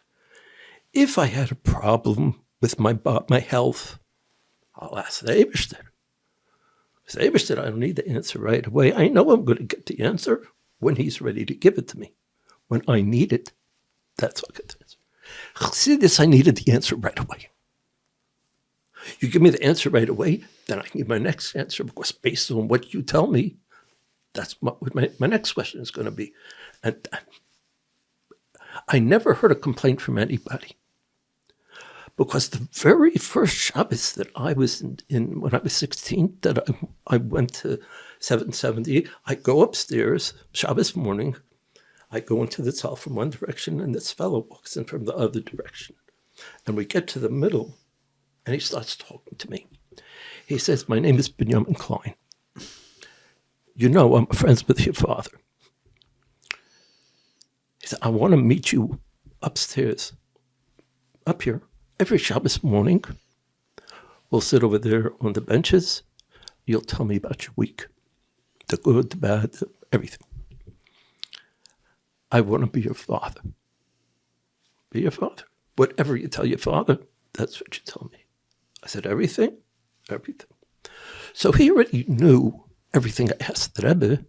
If I had a problem with my health, I'll ask the Eibishter. The Eibishter, I don't need the answer right away. I know I'm going to get the answer when he's ready to give it to me. When I need it, that's what I get the answer. Chossidus, I needed the answer right away. You give me the answer right away, then I can give my next answer, because based on what you tell me, that's what my next question is going to be. And I never heard a complaint from anybody. Because the very first Shabbos that I was in when I was 16, that I went to 770, I go upstairs, Shabbos morning, I go into the tzal from one direction, and this fellow walks in from the other direction. And we get to the middle, and he starts talking to me. He says, my name is Benjamin Klein. You know I'm friends with your father. He said, I want to meet you upstairs, up here. Every Shabbos morning, we'll sit over there on the benches. You'll tell me about your week, the good, the bad, everything. I want to be your father. Be your father. Whatever you tell your father, that's what you tell me. I said, everything? Everything. So he already knew everything I asked the Rebbe,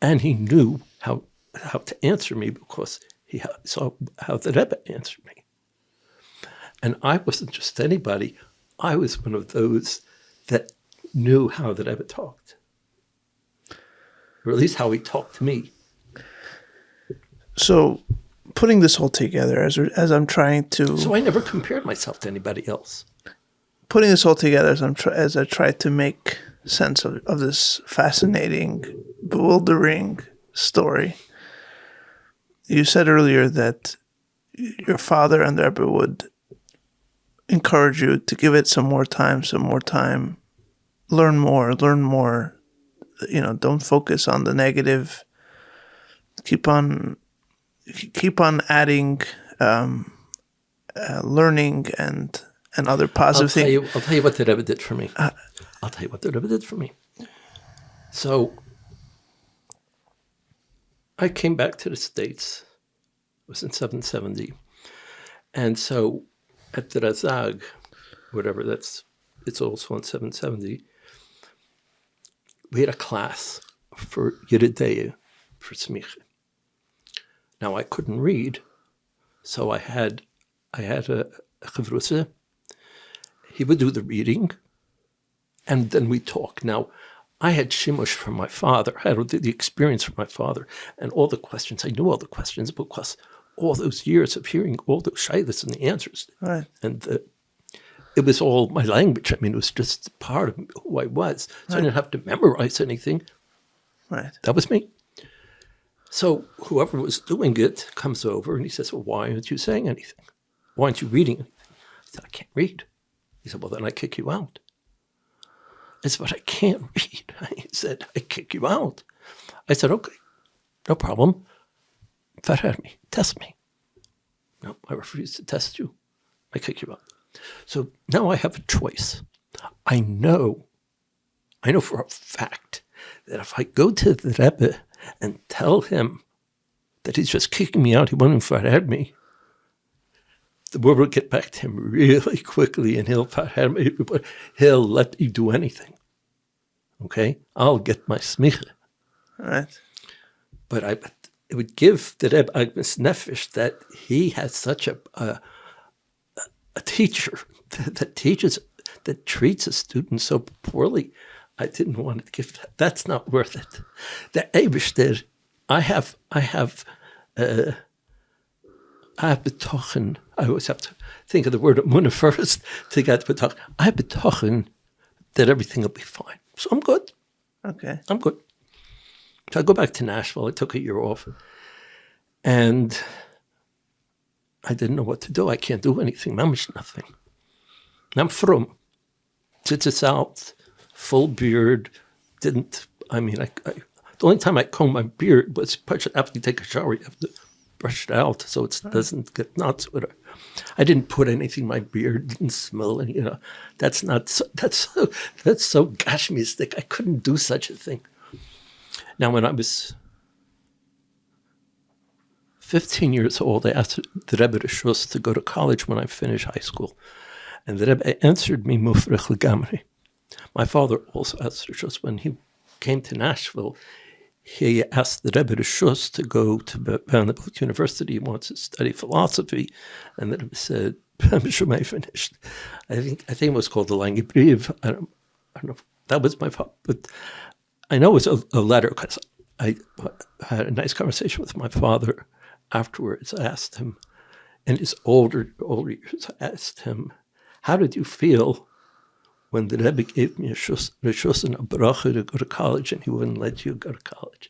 and he knew how to answer me because he saw how the Rebbe answered me. And I wasn't just anybody. I was one of those that knew how the Rebbe talked, or at least how he talked to me. So, putting this all together, as I'm trying to... So I never compared myself to anybody else. Putting this all together as I try to make sense of this fascinating, bewildering story. You said earlier that your father and the Rebbe would encourage you to give it some more time, learn more, don't focus on the negative, keep on adding learning and other positive things. I'll tell you what the Rebbe did for me. So I came back to the States. It was in 770. And so at the Razag, whatever, it's also in 770, we had a class for Yeridea, for Smicha. Now I couldn't read, so I had a chavrusa. He would do the reading, and then we talk. Now, I had shimush from my father. I had the experience from my father, and all the questions. I knew all the questions because all those years of hearing all those shaylas and the answers. Right. And it was all my language. I mean, it was just part of who I was. So I didn't have to memorize anything. Right. That was me. So whoever was doing it comes over and he says, well, why aren't you saying anything? Why aren't you reading anything? I said, I can't read. He said, well, then I kick you out. I said, but I can't read. He said, I kick you out. I said, okay, no problem. Farhar me, test me. No, I refuse to test you. I kick you out. So now I have a choice. I know for a fact that if I go to the Rebbe and tell him that he's just kicking me out, he won't even fight me, the word will get back to him really quickly, and he'll let me do anything. Okay? I'll get my smicha. All right. But it would give the Rebbe Agnes Nefesh that he has such a teacher that treats a student so poorly. I didn't want to give that. That's not worth it. The Eibishter, I have betochen. I always have to think of the word Munah first to get betochen. I have betochen that everything will be fine. So I'm good. Okay. I'm good. So I go back to Nashville. I took a year off. And I didn't know what to do. I can't do anything. Mamish nothing. I'm from. Tzitzis out, full beard. The only time I comb my beard was after you take a shower, you have to brush it out so it doesn't get nuts with it. I didn't put anything in my beard, didn't smell, and that's so gashmistic. I couldn't do such a thing. Now, when I was 15 years old, I asked the Rebbe to go to college when I finished high school. And the Rebbe answered me, Mufrech Legamri. My father also asked Rishus. When he came to Nashville, he asked the Rebbe to go to Vanderbilt University. He wants to study philosophy. And the Rebbe said, I'm sure I finished. I think it was called the Lange Brief. I don't know if that was my fault, but I know it was a letter because I had a nice conversation with my father afterwards. I asked him, in his older years, I asked him, how did you feel when the Rebbe gave me a reshus and a bracha to go to college and he wouldn't let you go to college?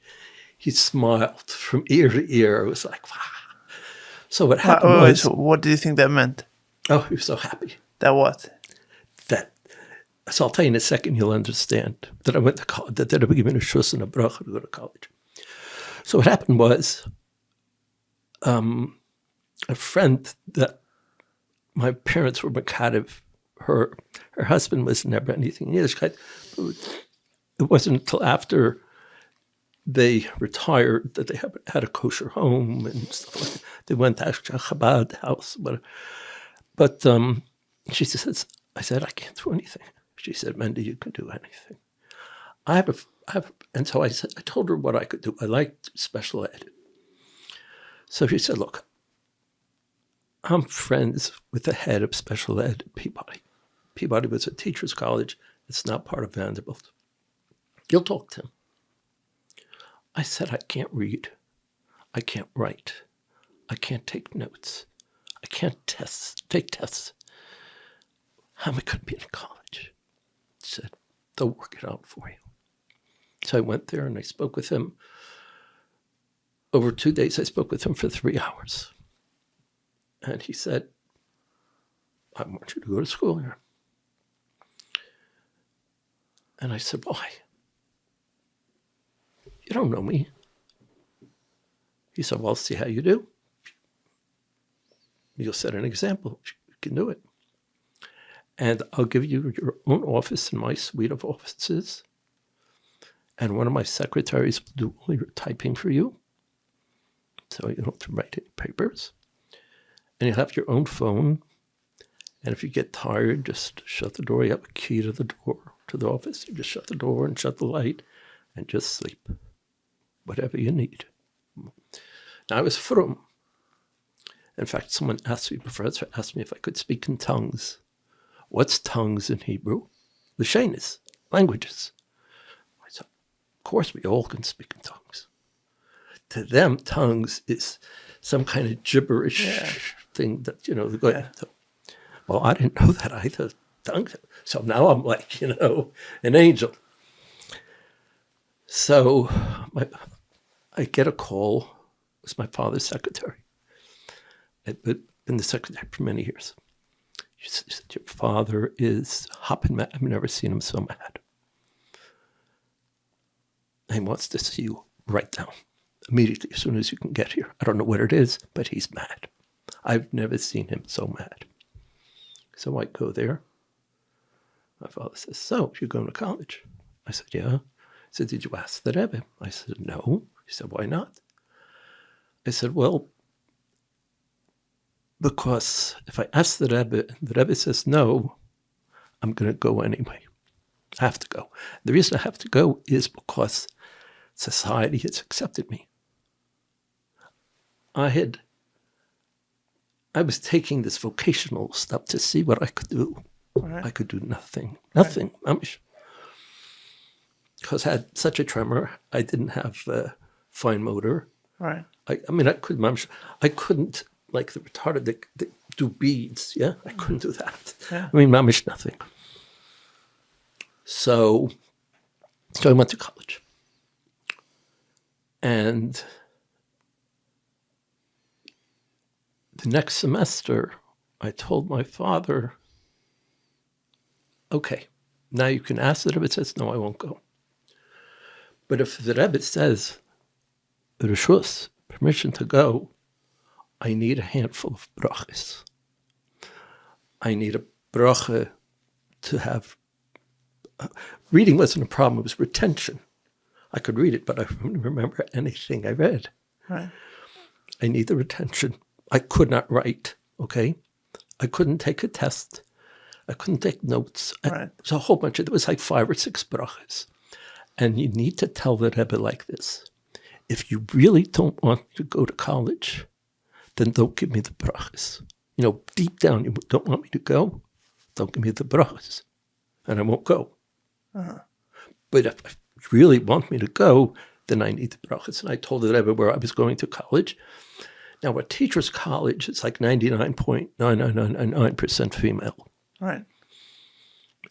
He smiled from ear to ear. It was like, wow. So what happened was... So what do you think that meant? Oh, he was so happy. That what? So I'll tell you in a second, you'll understand that I went to college, that the Rebbe gave me a reshus and a bracha to go to college. So what happened was, a friend that my parents were mekadev, her husband was never anything in Yiddishkeit. It wasn't until after they retired that they had a kosher home and stuff like that. They went to Chabad house, but she says, I said, I can't do anything. She said, Mendy, you can do anything. And so I told her what I could do. I liked special ed. So she said, look, I'm friends with the head of special ed at Peabody. Peabody was a teacher's college. It's not part of Vanderbilt. You'll talk to him. I said, I can't read. I can't write. I can't take notes. I can't take tests. How am I going to be in college? He said, they'll work it out for you. So I went there and I spoke with him. Over 2 days, I spoke with him for 3 hours. And he said, I want you to go to school here. And I said, why? You don't know me. He said, well, I'll see how you do. You'll set an example. You can do it. And I'll give you your own office in my suite of offices. And one of my secretaries will do all your typing for you. So you don't have to write any papers. And you'll have your own phone. And if you get tired, just shut the door. You have a key to the door, to the office. You just shut the door and shut the light and just sleep. Whatever you need. Now, I was frum. In fact, someone asked me, professor asked me if I could speak in tongues. What's tongues in Hebrew? L'shenis, languages. I said, of course we all can speak in tongues. To them, tongues is some kind of gibberish thing that, well, I didn't know that either. Tongues. So now I'm like, an angel. So I get a call. It was my father's secretary. I'd been the secretary for many years. She said, your father is hopping mad. I've never seen him so mad. He wants to see you right now, immediately, as soon as you can get here. I don't know what it is, but he's mad. I've never seen him so mad. So I go there. My father says, so, you're going to college? I said, yeah. He said, did you ask the Rebbe? I said, no. He He said, why not? I said, well, because if I ask the Rebbe and the Rebbe says no, I'm going to go anyway. I have to go. The reason I have to go is because society has accepted me. I was taking this vocational stuff to see what I could do. Right. I could do nothing. Nothing. Right. Because I had such a tremor. I didn't have fine motor. Right. I couldn't, like the retarded, they do beads. Yeah, I couldn't do that. Yeah. I mean, mamish nothing. So I went to college. And the next semester, I told my father, okay, now you can ask the Rebbe. It says, no, I won't go. But if the Rebbe says, Reshus, permission to go, I need a handful of brachas. I need a bracha to have. Reading wasn't a problem, it was retention. I could read it, but I wouldn't remember anything I read. Right. I need the retention. I could not write, okay? I couldn't take a test. I couldn't take notes. Right. It was a whole bunch of, it was like 5 or 6 brachas. And you need to tell the Rebbe like this. If you really don't want to go to college, then don't give me the brachas. You know, deep down, you don't want me to go, don't give me the brachas. And I won't go. Uh-huh. But if you really want me to go, then I need the brachas. And I told the Rebbe where I was going to college. Now, a teacher's college is like 99.99999% female. Right.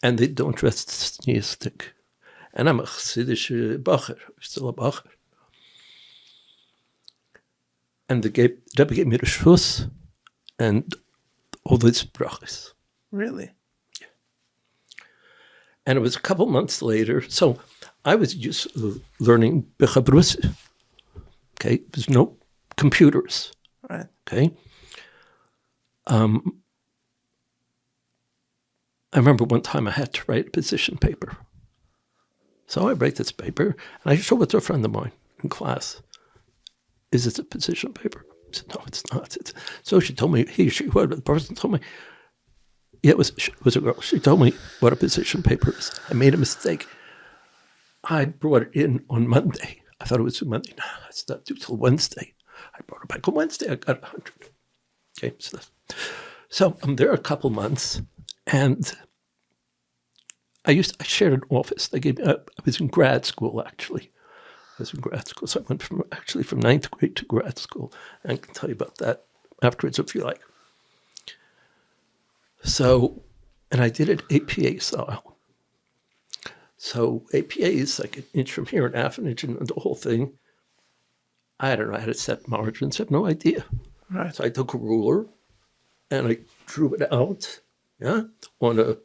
And they don't dress sneistic. And I'm a chassidish bacher, still a bacher. And the Rebbe gave me the shus and all these brachas. Really? Yeah. And it was a couple months later. So I was just learning bechabrus. Okay, there's no computers. Right. Okay. I remember one time I had to write a position paper. So I write this paper, and I show it to a friend of mine in class. Is it a position paper? I said, no, it's not. So she told me, the person told me, yeah, it was a girl. She told me what a position paper is. I made a mistake. I brought it in on Monday. I thought it was Monday. No, it's not due till Wednesday. I brought it back on Wednesday. I got 100. Okay, so I'm there a couple months, and I shared an office. They gave me. I was in grad school actually. I was in grad school, so I went from 9th grade to grad school. And I can tell you about that afterwards if you like. So, and I did it APA style. So APA is like an inch from here, and half an inch, and the whole thing. I don't know how to set margins. I have no idea. Right. So I took a ruler, and I drew it out, yeah, on a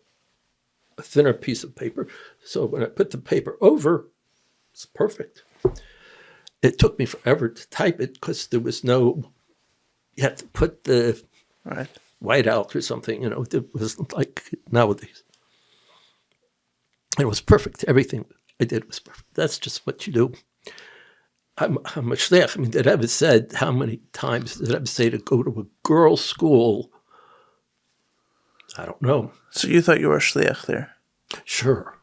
thinner piece of paper. So when I put the paper over, it's perfect. It took me forever to type it because there was no, you had to put the Right. white out or something, you know, it wasn't like nowadays. It was perfect. Everything I did was perfect. That's just what you do. I'm a shliach. I mean, the Rebbe said, how many times did the Rebbe say to go to a girls' school? I don't know. So you thought you were a shliach there? Sure.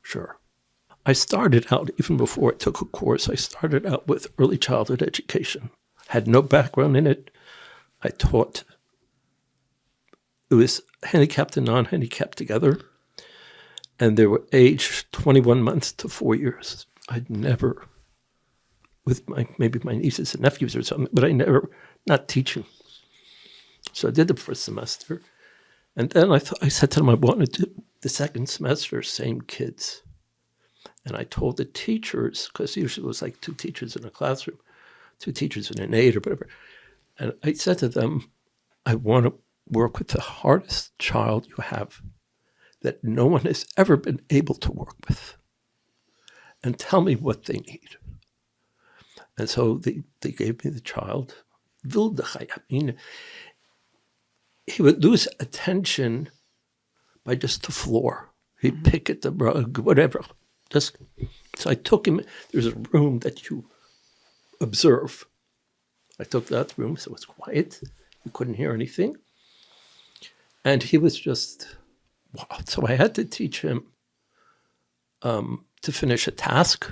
I started out, even before I took a course, I started out with early childhood education. Had no background in it. I taught. It was handicapped and non-handicapped together. And they were aged 21 months to 4 years. I'd never, with maybe my nieces and nephews or something, but I never, not teaching. So I did the first semester. And then I said to them, I want to do the second semester, same kids. And I told the teachers, because usually it was like 2 teachers in a classroom, 2 teachers in an 8 or whatever. And I said to them, I want to work with the hardest child you have that no one has ever been able to work with. And tell me what they need. And so they gave me the child. I mean, he would lose attention by just the floor. He'd pick at the rug, whatever. So I took him. There's a room that observe. I took that to the room, so it was quiet. We couldn't hear anything. And he was just, wow. So I had to teach him to finish a task.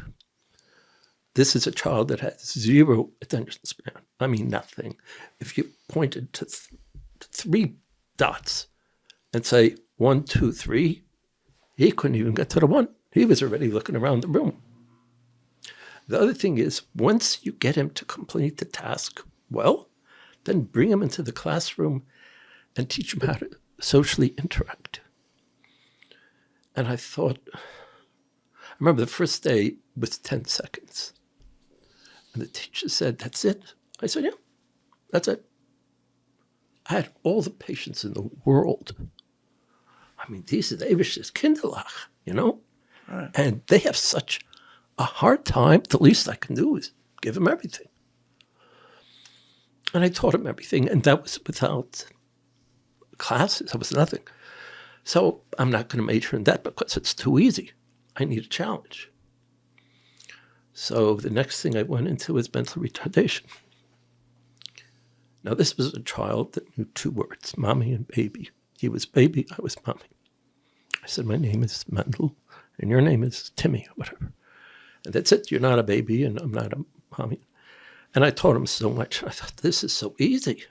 This is a child that has zero attention span. I mean, nothing. If you pointed to three dots and say 1, 2, 3, he couldn't even get to the 1. He was already looking around the room. The other thing is, once you get him to complete the task well, then bring him into the classroom and teach him how to socially interact. And I thought, I remember the first day was 10 seconds. And the teacher said, "That's it?" I said, "Yeah, that's it." I had all the patience in the world. I mean, these are the Eibishter's Kinderlach, you know? Right. And they have such a hard time. The least I can do is give them everything. And I taught him everything, and that was without classes. That was nothing. So I'm not going to major in that because it's too easy. I need a challenge. So the next thing I went into was mental retardation. Now, this was a child that knew 2 words, mommy and baby. He was baby, I was mommy. I said, "My name is Mendel, and your name is Timmy," or whatever. And that's it. You're not a baby, and I'm not a mommy. And I taught him so much. I thought, this is so easy.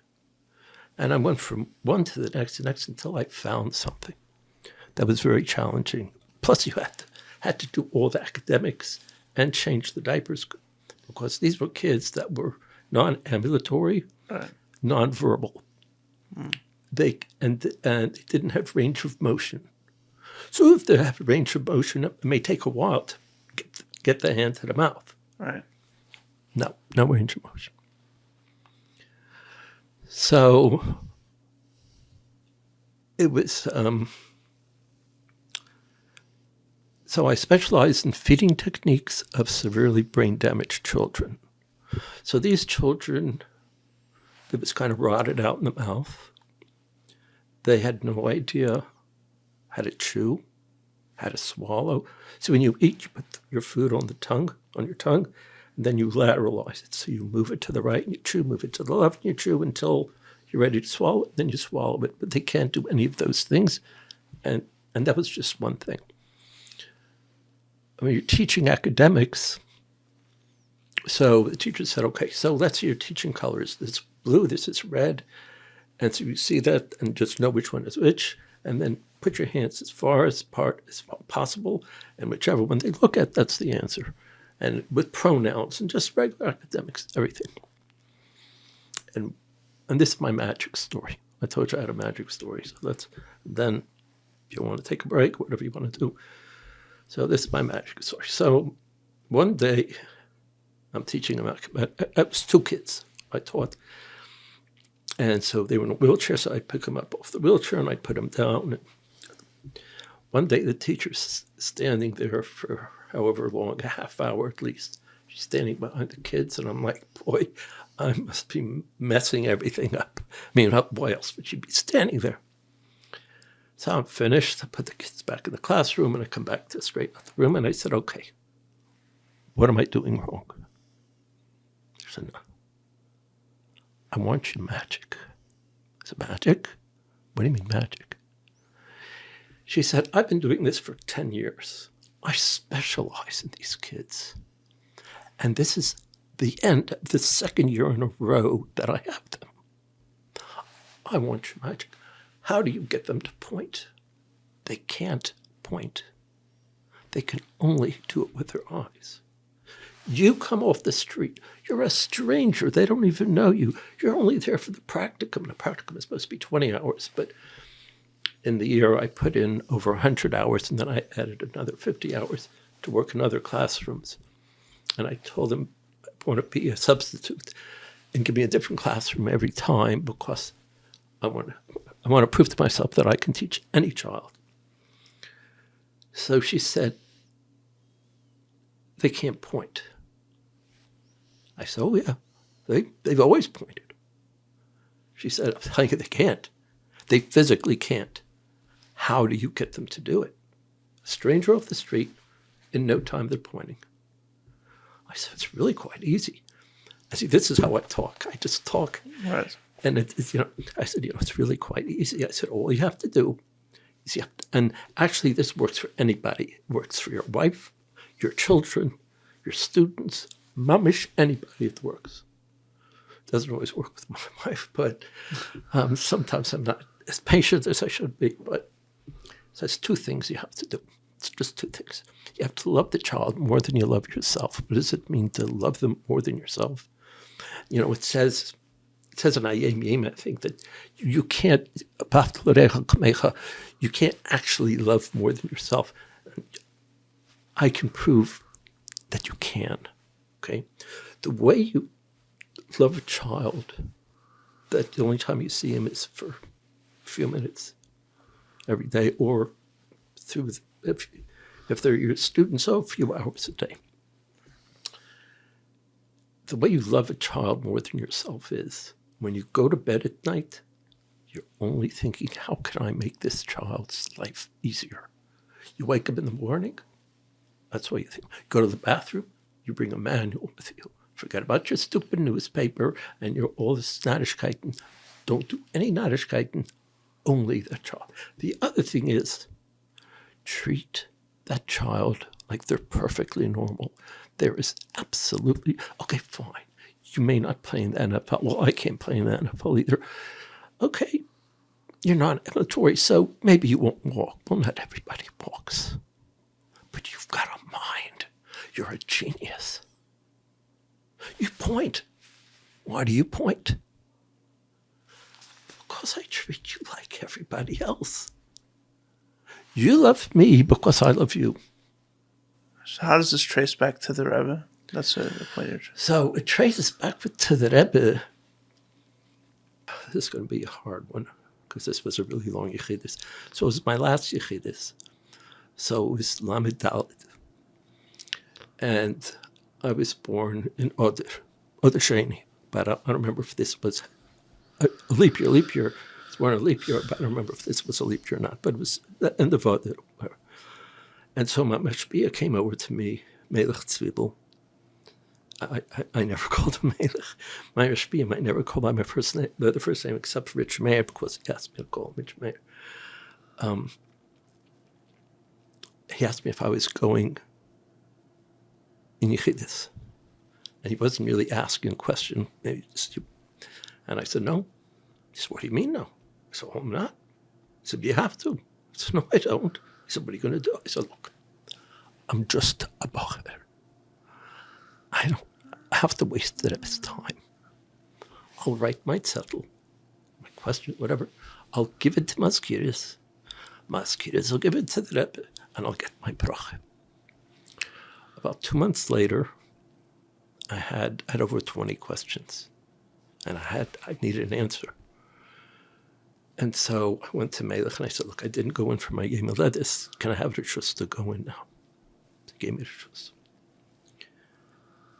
And I went from one to the next until I found something that was very challenging. Plus, you had to do all the academics and change the diapers, because these were kids that were non-ambulatory, Right. non-verbal. They didn't have range of motion. So if they have range of motion, it may take a while to get the hand to the mouth. Right. No range of motion. So it was. So I specialized in feeding techniques of severely brain damaged children. So these children, it was kind of rotted out in the mouth. They had no idea how to chew, how to swallow. So when you eat, you put your food on your tongue, and then you lateralize it. So you move it to the right and you chew, move it to the left and you chew until you're ready to swallow it, then you swallow it. But they can't do any of those things. And that was just one thing. I mean, you're teaching academics. So the teacher said, "Okay, so let's see your teaching colors. This is blue, this is red." And so you see that and just know which one is which. And then put your hands as far apart as possible. And whichever one they look at, that's the answer. And with pronouns and just regular academics, everything. And this is my magic story. I told you I had a magic story. So then if you want to take a break, whatever you want to do. So this is my magic story. So one day, I'm teaching them. It was 2 kids I taught. And so they were in a wheelchair, so I'd pick them up off the wheelchair and I'd put them down. And one day the teacher's standing there for however long, a half hour at least. She's standing behind the kids, and I'm like, boy, I must be messing everything up. I mean, why else would she be standing there? So I'm finished. I put the kids back in the classroom, and I come back to straighten out the room, and I said, "Okay, what am I doing wrong?" She said, "No. I want you magic." I said, "Magic? What do you mean magic?" She said, "I've been doing this for 10 years. I specialize in these kids. And this is the end of the 2nd year in a row that I have them. I want your magic. How do you get them to point? They can't point. They can only do it with their eyes. You come off the street. You're a stranger. They don't even know you. You're only there for the practicum. The practicum is supposed to be 20 hours, but in the year I put in over 100 hours, and then I added another 50 hours to work in other classrooms. And I told them I want to be a substitute and give me a different classroom every time, because I want to prove to myself that I can teach any child." So she said, "They can't point." I said, "Oh, yeah, they've always pointed." She said, "I'm telling you, they can't. They physically can't. How do you get them to do it? A stranger off the street, in no time they're pointing." I said, "It's really quite easy. I see, this is how I talk. I just talk. Right. And I said, it's really quite easy. I said, all you have to do is and actually this works for anybody. It works for your wife, your children, your students, mamish, anybody it works. It doesn't always work with my wife, but sometimes I'm not as patient as I should be. But so it's two things you have to do. It's just two things. You have to love the child more than you love yourself. What does it mean to love them more than yourself? It says in Ayem Yem, I think, that you can't actually love more than yourself. I can prove that you can. Okay? The way you love a child, that the only time you see him is for a few minutes every day, or through if they're your students, a few hours a day. The way you love a child more than yourself is when you go to bed at night, you're only thinking, how can I make this child's life easier? You wake up in the morning, that's what you think. You go to the bathroom, you bring a manual with you. Forget about your stupid newspaper and your all this Naddishkeiten. Don't do any Naddishkeiten, only that child. The other thing is, treat that child like they're perfectly normal. There is absolutely, okay, fine. You may not play in the NFL. Well, I can't play in the NFL either. Okay, you're not ambulatory, so maybe you won't walk. Well, not everybody walks. But you've got a mind. You're a genius. You point. Why do you point? Because I treat you like everybody else. You love me because I love you. So how does this trace back to the Rebbe? That's the point you're... So it traces back to the Rebbe. This is going to be a hard one because this was a really long Yechidus. So it was my last Yechidus. So it was Lamed Dalet. And I was born in Oder Sheni. But I don't remember if this was a leap year. Leap year. It's born a leap year, but I don't remember if this was a leap year or not. But it was the end of Oder. And so my mashpia came over to me, Melech Tzvibel. I never called him Melech. My mashpia, I never called by my first name, the first name except for Rich Meir, because he asked me to call him Rich Meir. He asked me if I was going in Yechidus. And he wasn't really asking a question. Maybe and I said, no. He said, what do you mean no? I said, well, I'm not. He said, you have to. I said, no, I don't. He said, what are you going to do? I said, look, I'm just a bocher. I don't have to waste the Rebbe's time. I'll write my zettel, my question, whatever. I'll give it to Maskiris. Maskiris will give it to the Rebbe, and I'll get my bracha. About 2 months later, I had over 20 questions, and I needed an answer. And so I went to Melech and I said, look, I didn't go in for my Yom Holedis. Can I have Rishus to go in now? He gave me Rishus.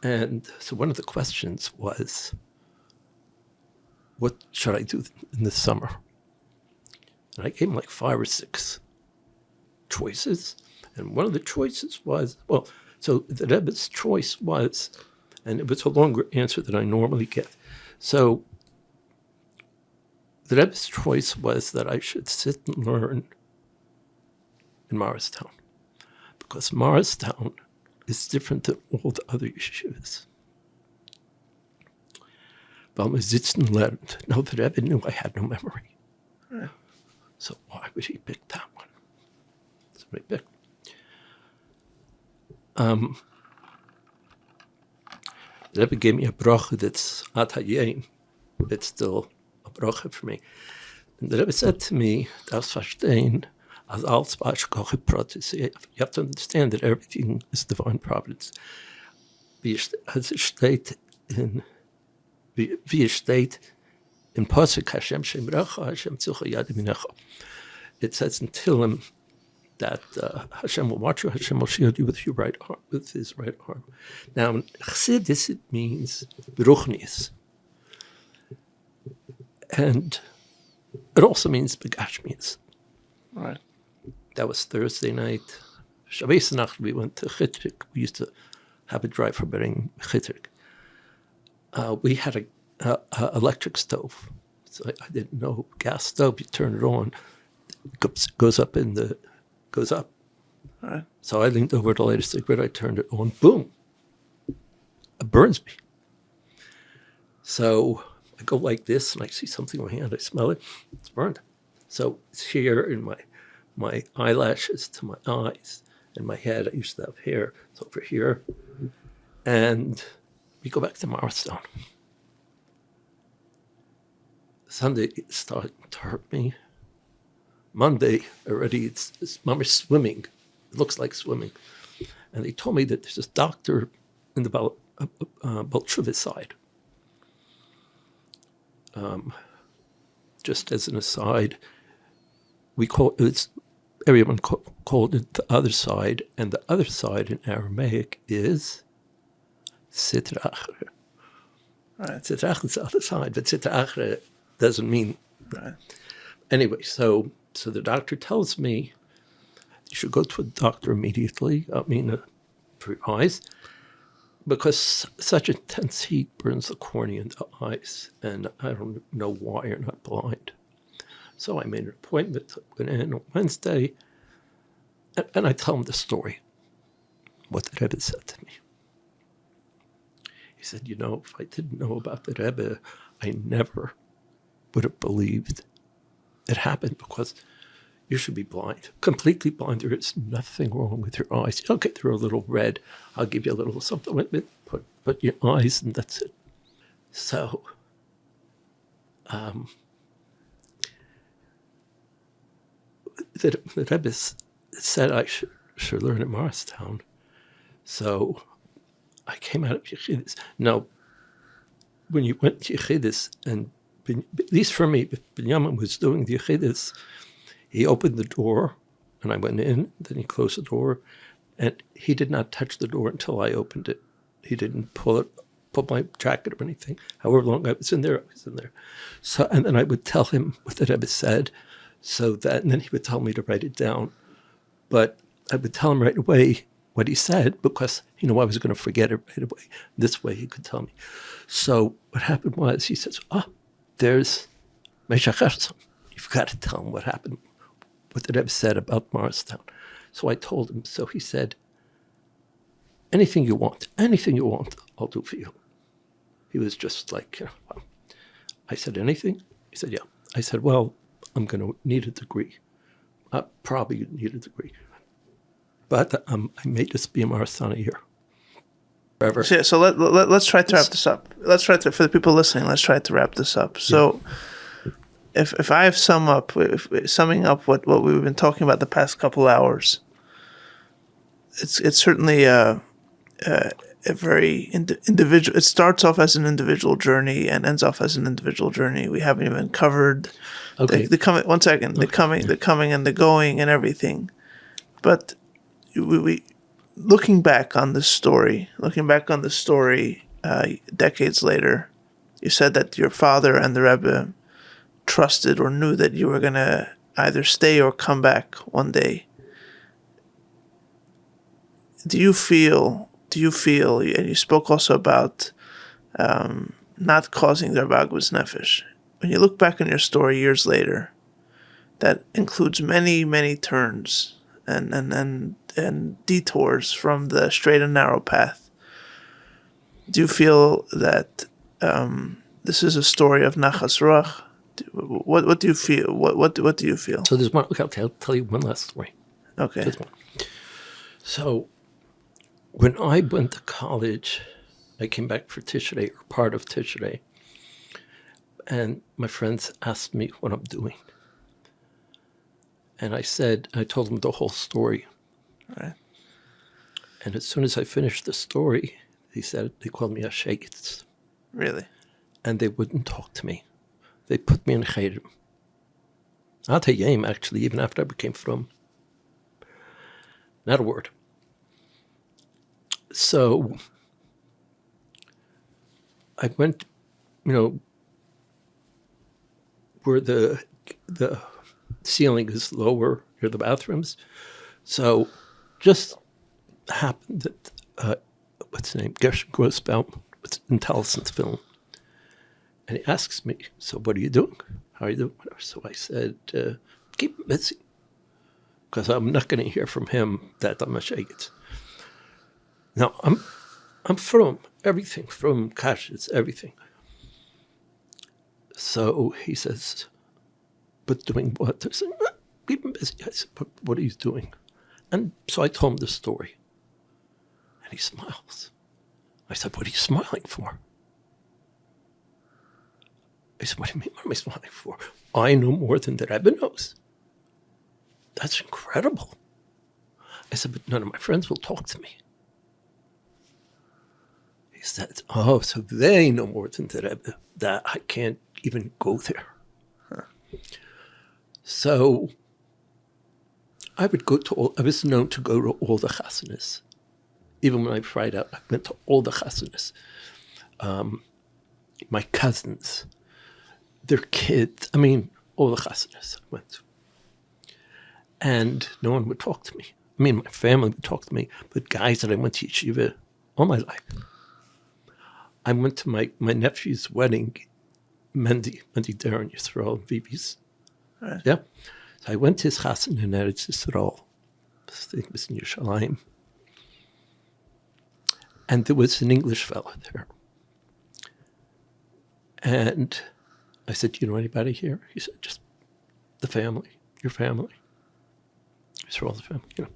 And so one of the questions was, what should I do in the summer? And I gave him like 5 or 6 choices. And one of the choices was, so the Rebbe's choice was, and it was a longer answer than I normally get. So the Rebbe's choice was that I should sit and learn in Morristown, because Morristown is different than all the other yeshivas. Weil man sitzt and learned. Now the Rebbe knew I had no memory. Yeah. So why would he pick that one? So he picked. The Rebbe gave me a bracha that's atayim. It's still a bracha for me. And the Rebbe said to me, das verstehen, as alles Bashkoche Protis. You have to understand that everything is divine providence. As it steht in Posuk, Hashem Shem Bracha, Hashem Tzucha Yad Minecha. It says in Tehillim that Hashem will watch you, Hashem will shield you with his right arm. Now, in Chassidus, it means Beruchnius. And it also means Begashmius. Right. That was Thursday night. Shabbos Nacht, we went to Chitrik. We used to have a drive for Bering Chitrik. we had a electric stove. So I didn't know gas stove. You turn it on, goes up. Right. So I leaned over to light a cigarette. I turned it on. Boom! It burns me. So I go like this, and I see something in my hand. I smell it. It's burned. So it's here in my eyelashes to my eyes and my head. I used to have hair. It's over here. And we go back to Morristown. Sunday, it's starting to hurt me. Monday, already, it's mama swimming. It looks like swimming. And they told me that there's this doctor in the Bolshevik side. Just as an aside, everyone called it the other side, and the other side in Aramaic is Sitra Achre. Right. Sitra Achre is the other side, but Sitra Achre doesn't mean. Right. Anyway, so the doctor tells me you should go to a doctor immediately. For your eyes, because such intense heat burns the cornea and the eyes, and I don't know why you're not blind. So I made an appointment. I went in on Wednesday, and I tell him the story, what the Rebbe said to me. He said, if I didn't know about the Rebbe, I never would have believed it happened, because you should be blind, completely blind. There is nothing wrong with your eyes. Okay, they're a little red. I'll give you a little something with it. Put your eyes, and that's it. So, the Rebbe said I should learn at Morristown. So I came out of Yechidus. Now, when you went to Yechidus, and at least for me, if Binyamin was doing the Yechidus, he opened the door, and I went in. Then he closed the door, and he did not touch the door until I opened it. He didn't pull my jacket or anything. However long I was in there, I was in there. So, and then I would tell him what the Rebbe said, and then he would tell me to write it down. But I would tell him right away what he said, because I was going to forget it right away. This way he could tell me. So what happened was, he says, there's Meshach Herzl. You've got to tell him what happened, what the Rebbe said about Morristown. So I told him. So he said, anything you want, I'll do for you. He was just like, wow. I said, anything? He said, yeah. I said, well, I'm going to need a degree. I probably need a degree. But I may just be a Morristown a year. Forever. So let's try to wrap this up. For the people listening, let's try to wrap this up. So if I have summing up what we've been talking about the past couple hours, it's certainly a very individual. It starts off as an individual journey and ends off as an individual journey. We haven't even covered the coming. One second, the coming and the going and everything. But we looking back on this story, decades later, you said that your father and the Rebbe trusted or knew that you were going to either stay or come back one day. Do you feel, and you spoke also about not causing their baguz nefesh. When you look back on your story years later, that includes many, many turns and detours from the straight and narrow path. Do you feel that this is a story of nachas ruach? What do you feel? What do you feel? So there's one. Okay, I'll tell you one last story. Okay. Just one. So when I went to college, I came back for Tishrei, or part of Tishrei, and my friends asked me what I'm doing. And I told them the whole story. Right. And as soon as I finished the story, they called me a sheikh. Really? And they wouldn't talk to me. They put me in chayrim. Not a yam, actually, even after I became frum. Not a word. So I went, where the ceiling is lower near the bathrooms. So just happened that, what's his name? Gershon Grossbaum it's intelligence film. And he asks me, so what are you doing? How are you doing? So I said, keep him busy. Because I'm not going to hear from him that I'm a shayit. Now, I'm from everything, from chossid, everything. So he says, but doing what? I said, keep him busy. I said, but what are you doing? And so I told him the story. And he smiles. I said, what are you smiling for? I said, what do you mean, what am I smiling for? I know more than the Rebbe knows. That's incredible. I said, but none of my friends will talk to me. He said, oh, so they know more than the Rebbe, that I can't even go there. Huh. So I was known to go to all the chassinas. Even when I tried out, I went to all the chassinas. My cousins, their kids, all the chassinas I went to. And no one would talk to me. My family would talk to me, but guys that I went to yeshiva all my life. I went to my nephew's wedding, Mendy Darren Yisrael and Vivi's. Right. Yeah. So I went to his chassan in Eretz Yisrael. I think it was in Yerushalayim. And there was an English fellow there. And I said, do you know anybody here? He said, just the family, your family. Yisrael, the family,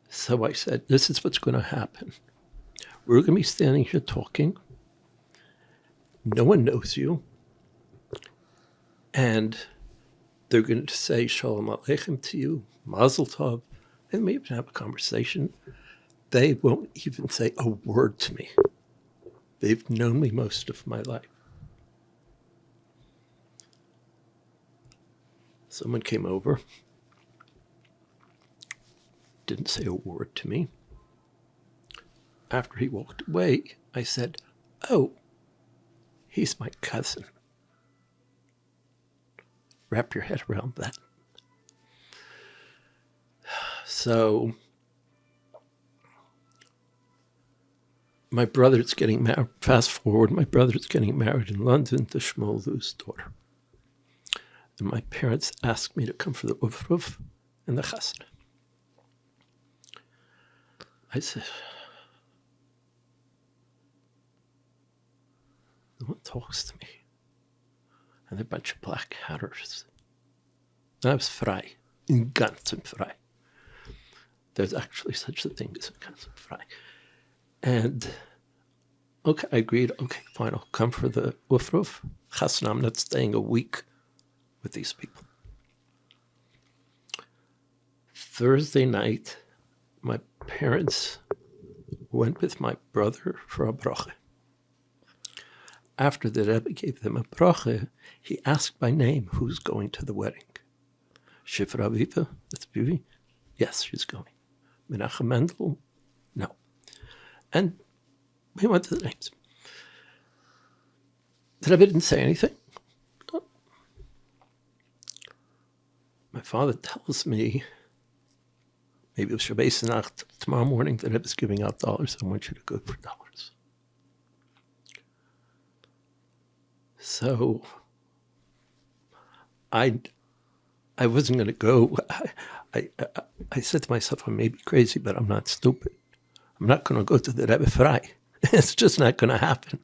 So I said, this is what's going to happen. We're going to be standing here talking. No one knows you. And they're going to say Shalom Aleichem to you, Mazel Tov, and maybe have a conversation. They won't even say a word to me. They've known me most of my life. Someone came over, didn't say a word to me. After he walked away, I said, oh, he's my cousin. Wrap your head around that. So my brother's getting married. Fast forward, my brother's getting married in London to Shmulev's daughter. And my parents asked me to come for the ufruf and the chassid. I said, no one talks to me. And a bunch of black hatters. And I was frei, in ganzen frei. There's actually such a thing as a ganzen frei. And okay, I agreed, okay, fine, I'll come for the ufruf. Chassan, I'm not staying a week with these people. Thursday night, my parents went with my brother for a bracha. After the Rebbe gave them a bracha, he asked by name who's going to the wedding. Shifra Aviva, that's Vivi? Yes, she's going. Menachem Mendel? No. And we went to the names. The Rebbe didn't say anything. Oh. My father tells me, maybe it was Shabbos Nacht, tomorrow morning the Rebbe is giving out dollars. I want you to go for dollars. So I wasn't going to go. I said to myself, I may be crazy, but I'm not stupid. I'm not going to go to the Rebbe frei. It's just not going to happen.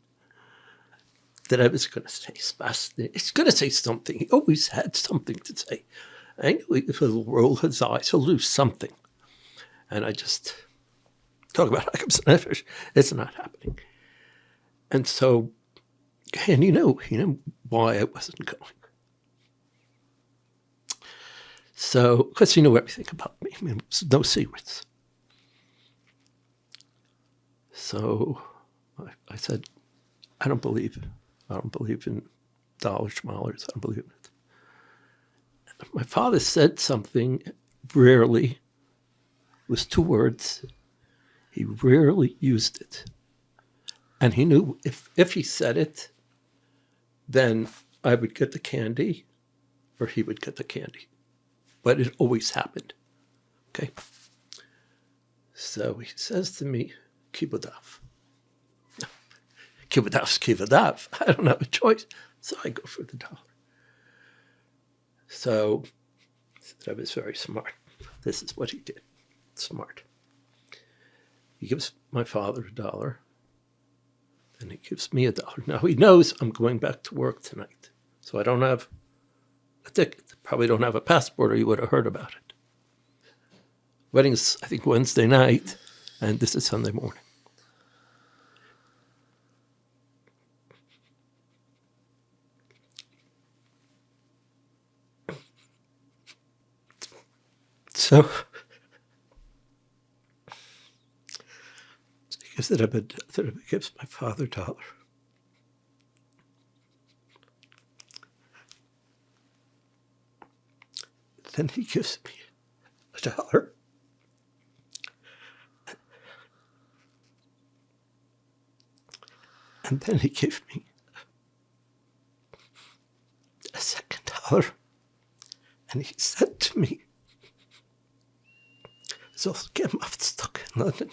The Rebbe's going to say spastic. It's going to say something. He always had something to say. I knew if he'll roll his eyes, he'll lose something. And I just talk about Hakam Nefesh. It's not happening. And so, and he knew why I wasn't going. So, because he knew everything about me. There's no secrets. So I said, I don't believe in dollars, schmalers. I don't believe in it. And my father said something rarely. It was 2 words. He rarely used it. And he knew if he said it, then I would get the candy or he would get the candy. But it always happened. Okay? So he says to me, Kibudaf. Kivadav's kivadav. I don't have a choice. So I go for the dollar. So the Rebbe is very smart. This is what he did. Smart. He gives my father $1, and he gives me $1. Now he knows I'm going back to work tonight, so I don't have a ticket. Probably don't have a passport, or you would have heard about it. Wedding is, I think, Wednesday night, and this is Sunday morning. So he gives the Rebbe gives my father $1. Then he gives me $1. And then he gave me a second $1. And he said to me, "Zal ik hem afstokken in London?"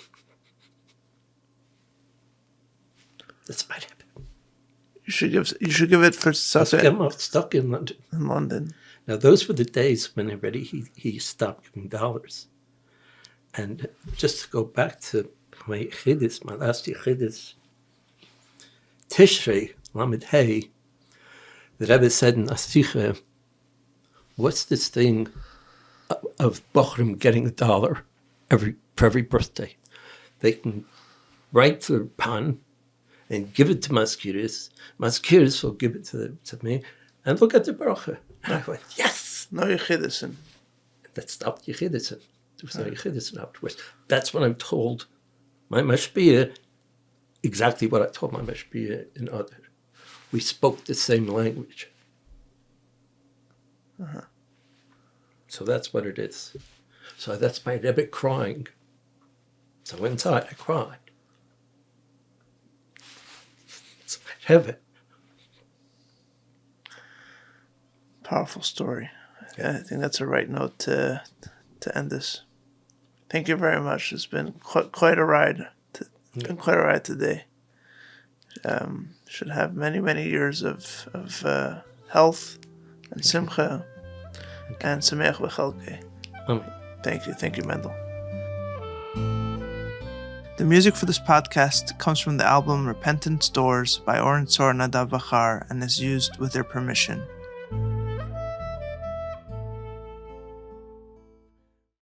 That's my Rebbe. You should give it for Zal ik hem afstokken in London? In London. Now, those were the days when already he stopped giving dollars. And just to go back to my Yechidus, my last Yechidus, Tishrei, Lamed Hey, the Rebbe said in Asicha, what's this thing of Bochrim getting $1 for every birthday? They can write the pan and give it to Maskiris. Maskiris will give it to me, and look at the bracha. And I went, yes! No Yechidus. That stopped Yechidus. There was no Yechidus afterwards. That's when I'm told my mashpia, exactly what I told my mashpia in Adar. We spoke the same language. Uh-huh. So that's what it is. So that's my Rebbe crying. So inside I cried. It's my Rebbe. Powerful story. Yeah, I think that's a right note to end this. Thank you very much. It's been quite a ride. Been quite a ride today. Should have many years of health and simcha and sameach v'chalke. Thank you, Mendel. The music for this podcast comes from the album Repentance Doors by Oren Sor Nadav Vachar and is used with their permission.